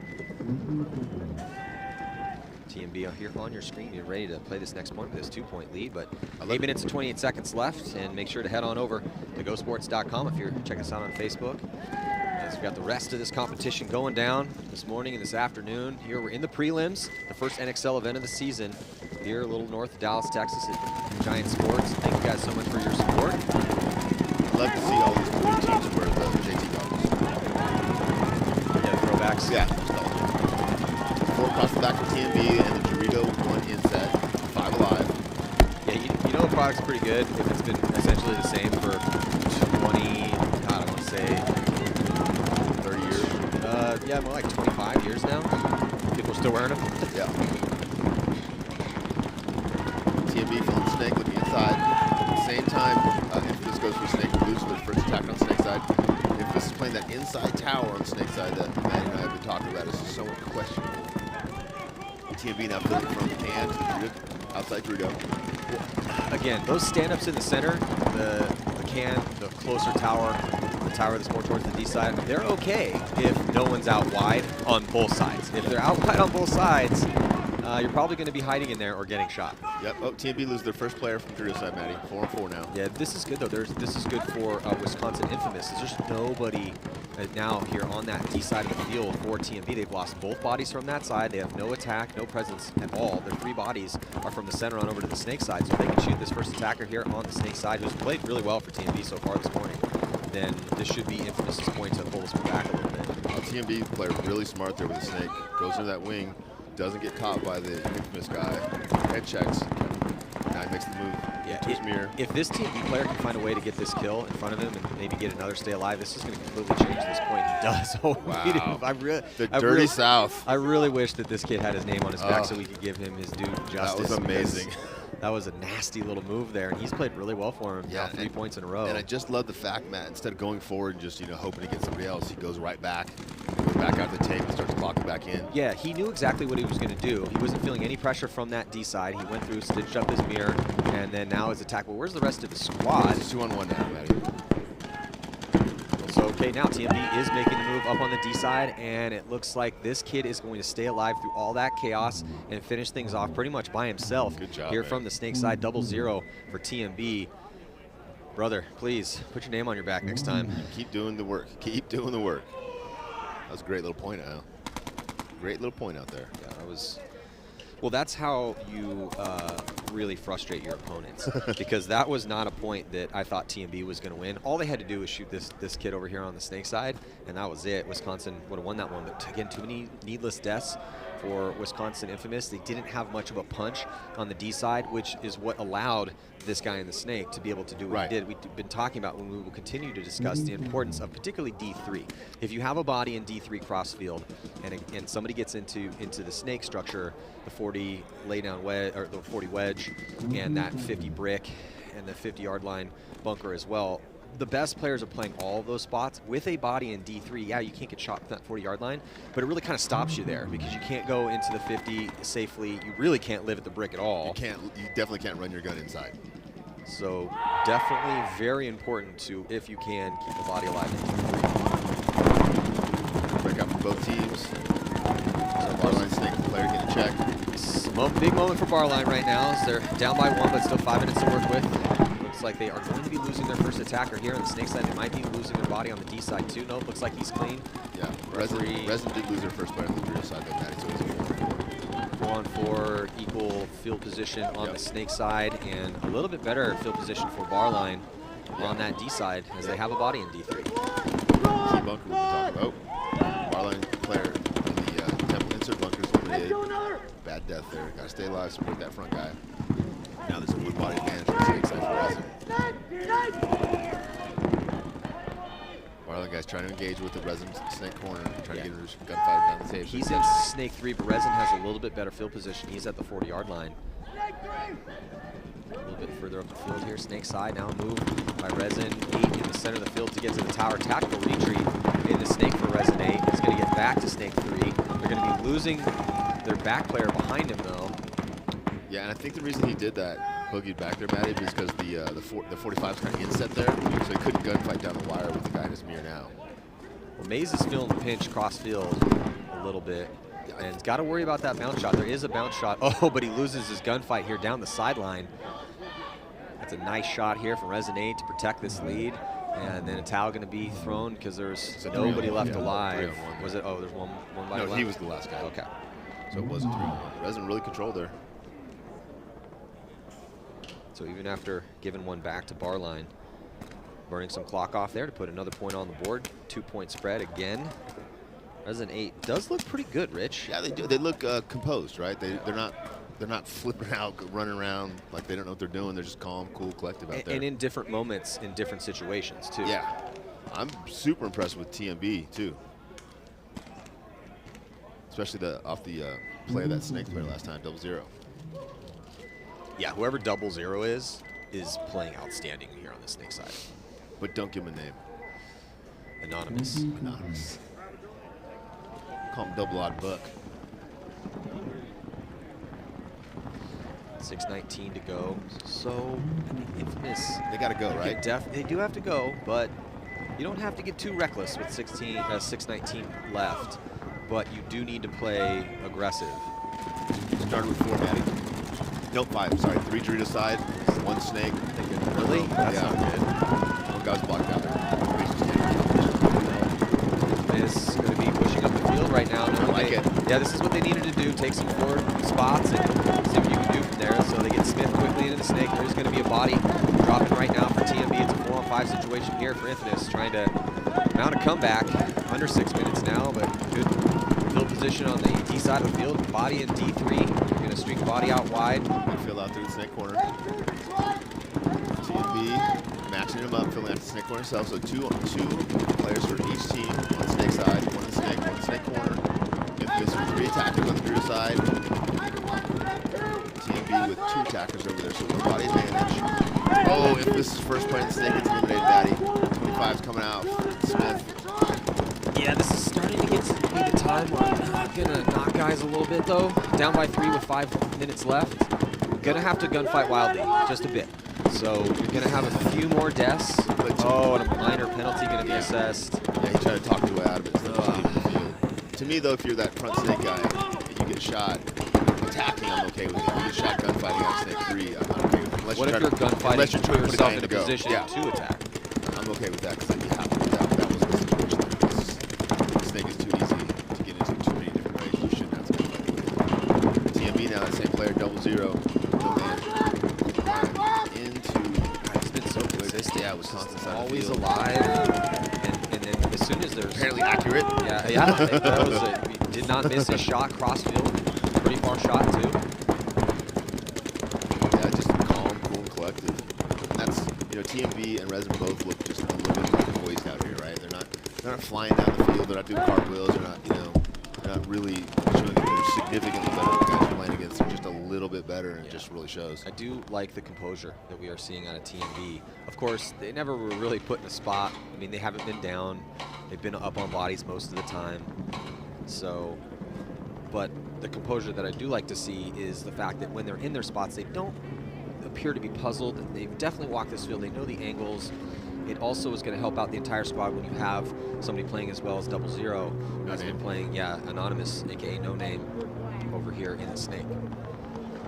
TMB here on your screen. You're ready to play this next point with this 2-point lead, but 8 minutes and 28 seconds left, and make sure to head on over to GoSports.com if you're checking us out on Facebook. As we've got the rest of this competition going down this morning and this afternoon. Here we're in the prelims, the first NXL event of the season, here a little north of Dallas, Texas at Giant Sports. Thank you guys so much for your support. I'd love to see all these blue teams wear the JT goggles. Yeah, throwbacks. Yeah, nostalgia. 4 across the back for TMB and the Dorito 1 inset, 5 alive. Yeah, you know the product's pretty good if it's been essentially the same for 20, God, I want to say 30 years. yeah, more like 25 years now. People are still wearing them. Yeah. TMB feeling the snake, looking inside. At the same time, if this goes for snake, we lose the first attack on snake side. If this is playing that inside tower on snake side that Matt and I have been talking about, is somewhat questionable. TMB now filling from the can to the Dorito, outside Dorito. Again, those stand-ups in the center, the can, the closer tower, the tower that's more towards the D side, they're okay if no one's out wide on both sides. If they're out wide on both sides, you're probably going to be hiding in there or getting shot. Yep. Oh, TMB lose their first player from Dorito side, Matty. 4-4 now. Yeah, this is good though. This is good for Wisconsin Infamous. There's nobody now here on that D side of the field for TMB. They've lost both bodies from that side. They have no attack, no presence at all. Their 3 bodies are from the center on over to the snake side, so they can shoot this first attacker here on the snake side, who's played really well for TMB so far this morning. Then this should be Infamous's point to pull this one back a little bit. TMB player really smart there with the snake. Goes into that wing, doesn't get caught by the Infamous guy. Head checks. Now he makes the move. Yeah, to his mirror. If this TMB player can find a way to get this kill in front of him and maybe get another stay alive, this is going to completely change this point. He does. Wow. The Dirty South. I really wish that this kid had his name on his back so we could give him his due justice. That was amazing. That was a nasty little move there, and he's played really well for him. Yeah, now 3 points in a row. And I just love the fact, Matt, instead of going forward and just hoping to get somebody else, he goes right back, goes back out of the tape and starts clocking back in. Yeah, he knew exactly what he was going to do. He wasn't feeling any pressure from that D side. He went through, stitched up his mirror, and then now his attack. Well, where's the rest of the squad? It's 2-on-1 now, Matty. So, okay, now TMB is making the move up on the D side, and it looks like this kid is going to stay alive through all that chaos and finish things off pretty much by himself. Good job, here man. from the snake side, 0-0 for TMB. Brother, please put your name on your back next time. Keep doing the work. Keep doing the work. That was a great little point out. Great little point out there. Yeah, that was. Well, that's how you really frustrate your opponents, because that was not a point that I thought TMB was going to win. All they had to do was shoot this kid over here on the snake side, and that was it. Wisconsin would have won that one, but again, too many needless deaths for Wisconsin Infamous. They didn't have much of a punch on the D side, which is what allowed this guy in the snake to be able to do what he did. We've been talking about when we will continue to discuss the importance of particularly D3. If you have a body in D3 crossfield and somebody gets into the snake structure, the 40 laydown wedge or the 40 wedge and that 50 brick and the 50-yard line bunker as well, the best players are playing all of those spots with a body in D3. Yeah, you can't get shot from that 40-yard line, but it really kind of stops you there because you can't go into the 50 safely. You really can't live at the brick at all. You definitely can't run your gun inside. So definitely very important to, if you can, keep the body alive in D3. Break up for both teams. So Barline snake player getting a check. Big moment for Barline right now as they're down by 1, but still 5 minutes to work with. Looks like they are going to be losing their first attacker here on the snake side. They might be losing their body on the D side too. Nope, looks like he's clean. Yeah, Resin did lose their first player on the Dorito side, though, Matty, so it's 4-on-4, equal field position on the snake side, and a little bit better field position for Barline. on that D side as they have a body in D3. Key bunker we've been talking about. Barline player in the temple insert bunkers eliminated. Bad death there. Got to stay alive, support that front guy. Now there's a wood body advantage on the snake side for Resin. Barline guy's trying to engage with the Resin snake corner, trying to get into a gunfight down the table. He's in snake 3, but Resin has a little bit better field position. He's at the 40-yard line. A little bit further up the field here. Snake side now moved by Resin 8 in the center of the field to get to the tower. Tactical retreat in the snake for Resin 8. He's going to get back to snake 3. They're going to be losing their back player behind him, though. Yeah, and I think the reason he did that, boogied back there, Matty, is because the 45's kind of inset there, so he couldn't gunfight down the wire with the guy in his mirror now. Well, Mays is feeling the pinch cross field a little bit, and he's got to worry about that bounce shot. There is a bounce shot. Oh, but he loses his gunfight here down the sideline. That's a nice shot here from Resin 8 to protect this lead. And then a towel going to be thrown because there's nobody left alive. Was it? Oh, there's one body left? No, he was the last guy. Okay. So it was a 3-on-1. Resin really controlled there. So even after giving one back to Barline, burning some clock off there to put another point on the board. 2-point spread again. Resin 8 does look pretty good, Rich. Yeah, they do. They look composed, right? They're not flipping out, running around like they don't know what they're doing. They're just calm, cool, collective out there. And in different moments, in different situations, too. Yeah. I'm super impressed with TMB, too. Especially off the play of that snake player last time, 0-0. Yeah, whoever 0-0 is playing outstanding here on the snake side. But don't give him a name. Anonymous. Anonymous. Call him Double Odd Buck. 6:19 to go. So, I mean, Infamous. They got to go, right? They do have to go, but you don't have to get too reckless with 6:19 left. But you do need to play aggressive. Started with 4, Matty. Nope, 5. Sorry, 3 Dorito side, 1 snake. Really? That's not good. One guy's blocked out there. Is going to be pushing up the field right now. I like it. Yeah, this is what they needed to do. Take some forward spots and see what you can do from there. So they get Smith quickly into the snake. There's going to be a body dropping right now for TMB. It's a 4-on-5 situation here for Infamous, trying to mount a comeback. Under 6 minutes now, but good field position on the D side of the field. Body in D3. Going to streak a body out wide. Good field out through the snake corner. TMB matching him up, filling out the snake corner himself. So two players for each team on the snake side. One in the snake corner. Infamous with 3 attackers on the Dorito side. TMB with 2 attackers over there, so 1 body advantage. Oh, Infamous first play in the snake gets eliminated, Batty. 25's coming out. Smith. Yeah, this is starting to get to be the time where I'm not gonna knock guys a little bit though. Down by 3 with 5 minutes left. Gonna have to gunfight wildly, just a bit. So you're gonna have a few more deaths. Oh, and a minor penalty gonna be assessed. Yeah, he tried to talk his way out of it instead of just leaving the field. To me though, if you're that front snake guy and you get shot, attacking, I'm okay with it. If you get shot gunfighting on snake 3, I'm not okay with it. What if you're gunfighting to put yourself in a position to attack? I'm okay with that because you have to. That wasn't the situation there. The snake is too easy to get into too many different ways. You shouldn't have to gunfight with it. TMB now, that same player, 0-0. He's been so consistent. Yeah, Wisconsin side always of the field. alive. And then as soon as there's Apparently accurate. Yeah, that was it. He did not miss his shot cross field. Pretty far shot too. Yeah, just calm, cool, and collective. And that's, TMB and Resin both look just a little bit more poised out here, right? They're not flying down the field. They're not doing cartwheels. They're not really showing that they're significantly better than the guys playing against. They're just a little bit better, and it just really shows. I do like the composure that we are seeing out of TMB. Of course, they never were really put in a spot. I mean, they haven't been down. They've been up on bodies most of the time. So, but the composure that I do like to see is the fact that when they're in their spots, they don't appear to be puzzled. They've definitely walked this field. They know the angles. It also is going to help out the entire squad when you have somebody playing as well as 0-0. Has been playing, Anonymous, aka No Name, over here in the snake.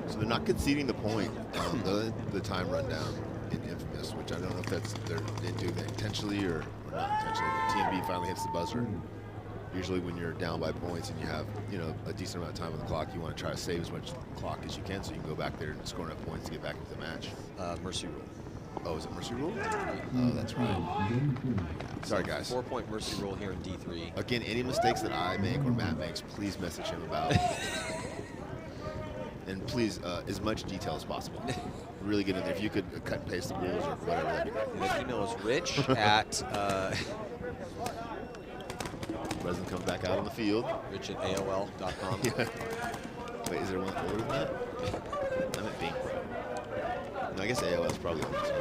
So they're not conceding the point on the time rundown in Infamous, which I don't know if they do that intentionally or not intentionally. But TMB finally hits the buzzer. Usually when you're down by points and you have a decent amount of time on the clock, you want to try to save as much clock as you can so you can go back there and score enough points to get back into the match. Mercy rule. Oh, is it mercy rule? Oh, that's right. Sorry, guys. 4-point mercy rule here in D3. Again, any mistakes that I make or Matt makes, please message him about. And please, as much detail as possible. Really get in there. If you could cut and paste the rules or whatever, that'd be great. And the email is rich at Resin comes back out on the field. rich at AOL.com. Yeah. Wait, is there one older than that? I'm at Bing. No, I guess AOL is probably the oldest.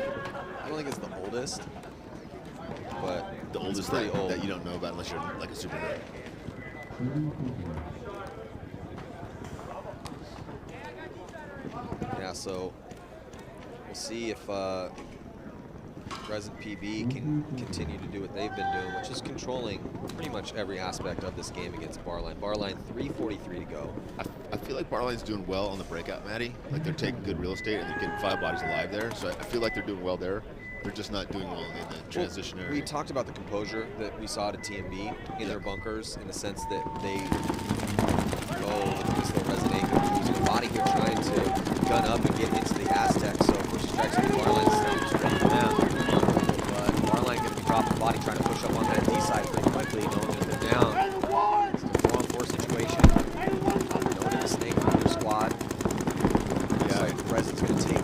I don't think it's the oldest, but The it's oldest pretty that, old. that you don't know about unless you're like a super nerd. Yeah, so we'll see if Resin PB can continue to do what they've been doing, which is controlling pretty much every aspect of this game against Barline. Barline 3:43 to go. I feel like Barline's doing well on the breakout, Maddie. Like they're taking good real estate and they're getting 5 bodies alive there. So I feel like they're doing well there. They're just not doing well in the transitionary. We talked about the composure that we saw at TMB in their bunkers, in the sense that they look at this little Resident losing a body here, trying to gun up and get into the Aztec. So first strikes with Barline's ready for them. But Barline going to be dropping the body, trying to push up on that D side pretty quickly, knowing that they're down. It's a 4-on-4 situation. Knowing the snake from their squad. Yeah. So Resin's going to take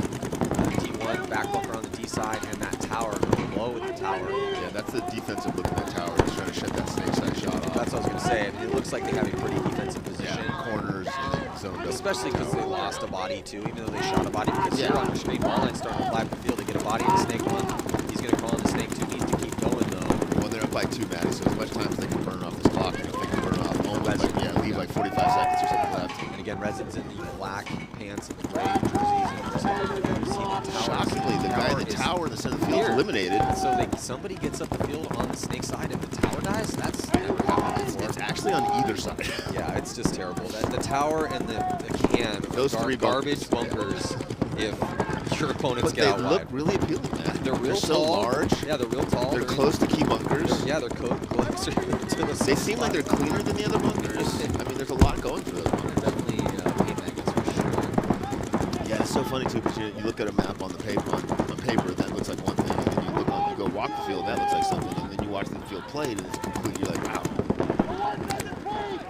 D1 back bunker on the D side, and that tower going low with the tower. Yeah, that's the defensive look at that tower. He's trying to shut that snake side shot off. That's what I was going to say. It looks like they have a pretty defensive position. Yeah, corners and then zoned up. Especially because they lost a body too, even though they shot a body. Because here on the straight ball line, starting to fly up the field, they get a body in the snake 1. He's going to call in the snake 2. Needs to keep going though. Well, they're up by 2, Maddie, so as much time as they can burn off this clock, if they can burn off almost like, leave like 45 seconds or something left. And again, Resin's in the black pants and the gray jerseys. Shockingly, the guy in the tower in the center of the field is eliminated. So somebody gets up the field on the snake side and the tower dies? That's never happened before. It's actually on either side. Yeah, it's just terrible. The tower and the can, those 3 garbage bunkers, if your opponents get out wide. But they look really appealing, man. They're so tall. large. Yeah, they're real tall. They're close to key bunkers. Yeah, they're closer to the They seem like they're cleaner than the other bunkers. I mean, there's a lot going for those bunkers. Definitely paint magnets for sure. Yeah, it's so funny too, because you look at a map on the paper, on paper, that looks like one thing, and then you go walk the field, that looks like something, and then you watch the field played, and it's completely, you're like, wow.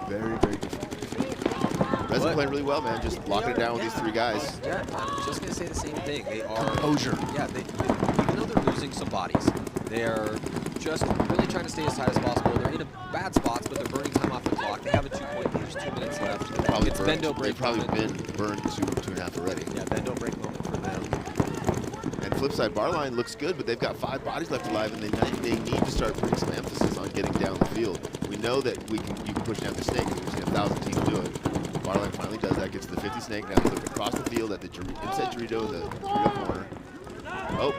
Very, very different. Resin playing really well, man. Just locking it down with these 3 guys. Yeah, I'm just gonna say the same thing. They are Composure. Yeah, even though they're losing some bodies, they're just really trying to stay as tight as possible. They're in a bad spots, but they're burning time off the clock. They have a 2-point lead. There's 2 minutes left. It's bend-o break. They've probably been burned 2.5 already. Yeah, bend-o break moment for them. And flip side, Barline looks good, but they've got 5 bodies left alive, and they need to start putting some emphasis on getting down the field. We know that you can push down the snake, and we've seen 1,000 teams do it. Barline finally does that, gets to the 50 snake, now look across the field at the inside Dorito, the Dorito corner. Oh,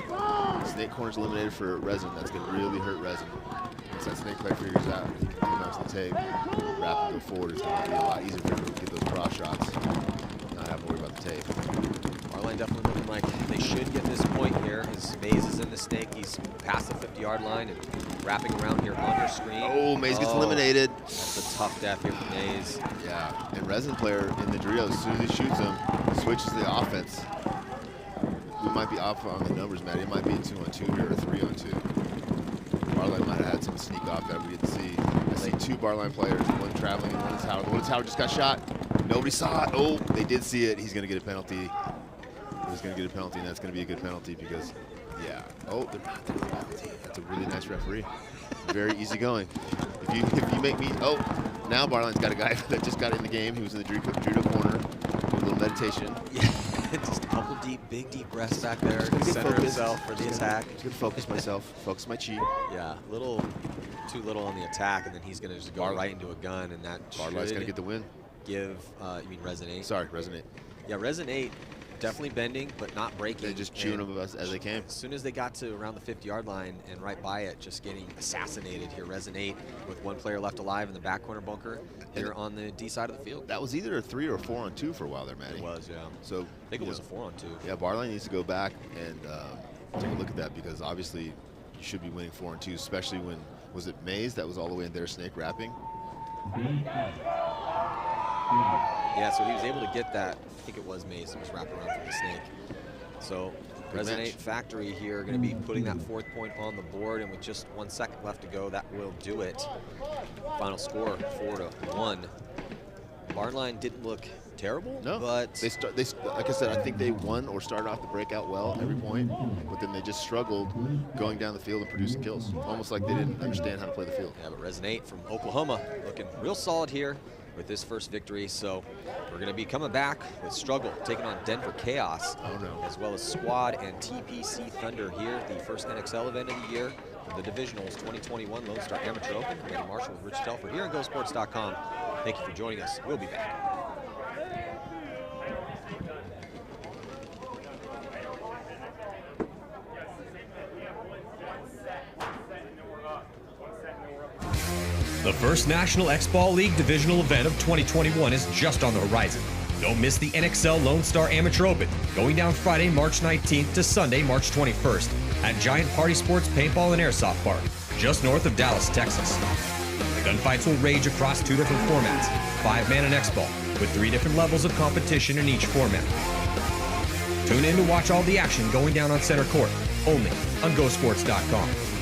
snake corner's eliminated for Resin. That's going to really hurt Resin. Once that snake player figures out, he can come out to the tape, wrap and go forward. It's going to be a lot easier for him to get those cross shots, not have to worry about the tape. Barline definitely looking like they should get this point here. His Maze is in the snake. He's past the 50-yard line and wrapping around here on your screen. Oh, Maze gets eliminated. That's a tough death here for Maze. Yeah, and Resin player in the Dorito, as soon as he shoots him, switches the offense. We might be off on the numbers, Matt. It might be a 2-on-2 here or a 3-on-2. Barline might have had some sneak off that we didn't see. I see 2 Barline players, one traveling and one in tower. The one in tower just got shot. Nobody saw it. Oh, they did see it. He's going to get a penalty. He's going to get a penalty, and that's going to be a good penalty because, yeah. Oh, they're not getting a penalty. That's a really nice referee. Very easy going. If you make me, oh, now Barline's got a guy that just got in the game. He was in the Dorito corner, doing a little meditation. Yeah, just a couple big deep breaths back there to center himself for the attack. Just gonna focus myself, focus my chi. Yeah, too little on the attack, and then he's gonna just go right into a gun, and that Barline's gonna get the win. Give, you mean Resin 8? Sorry, Resin 8. Yeah, Resin 8 definitely bending, but not breaking. They're just chewing them as they came. As soon as they got to around the 50-yard line and right by it, just getting assassinated here. Resin 8 with 1 player left alive in the back corner bunker here on the D side of the field. That was either a 3 or a 4-on-2 for a while there, Matty. It was, yeah. So I think it was a 4-on-2. Yeah, Barline needs to go back and take a look at that because obviously you should be winning 4-on-2, especially when, was it Maze that was all the way in their snake wrapping? Yeah, so he was able to get that. I think it was Maze that was wrapped around for the snake. So Resonate Factory here going to be putting that 4th point on the board, and with just 1 second left to go, that will do it. Final score 4-1. Barnline didn't look terrible, No, but they like I said, I think they won or started off the breakout well every point, but then they just struggled going down the field and producing kills, almost like they didn't understand how to play the field. yeah, but Resonate from Oklahoma looking real solid here with this first victory. So we're going to be coming back with Struggle taking on Denver Chaos, as well as Squad and TPC Thunder here, the first NXL event of the year for the Divisionals 2021 Lone Star Amateur Open. I'm Eddie Marshall with Rich Telfer here on GoSports.com. Thank you for joining us. We'll be back. The first National Xball League Divisional event of 2021 is just on the horizon. Don't miss the NXL Lone Star Amateur Open, going down Friday, March 19th to Sunday, March 21st at Giant Party Sports Paintball and Airsoft Park, just north of Dallas, Texas. The gunfights will rage across 2 different formats, 5-man and X-Ball, with 3 different levels of competition in each format. Tune in to watch all the action going down on center court, only on GoSports.com.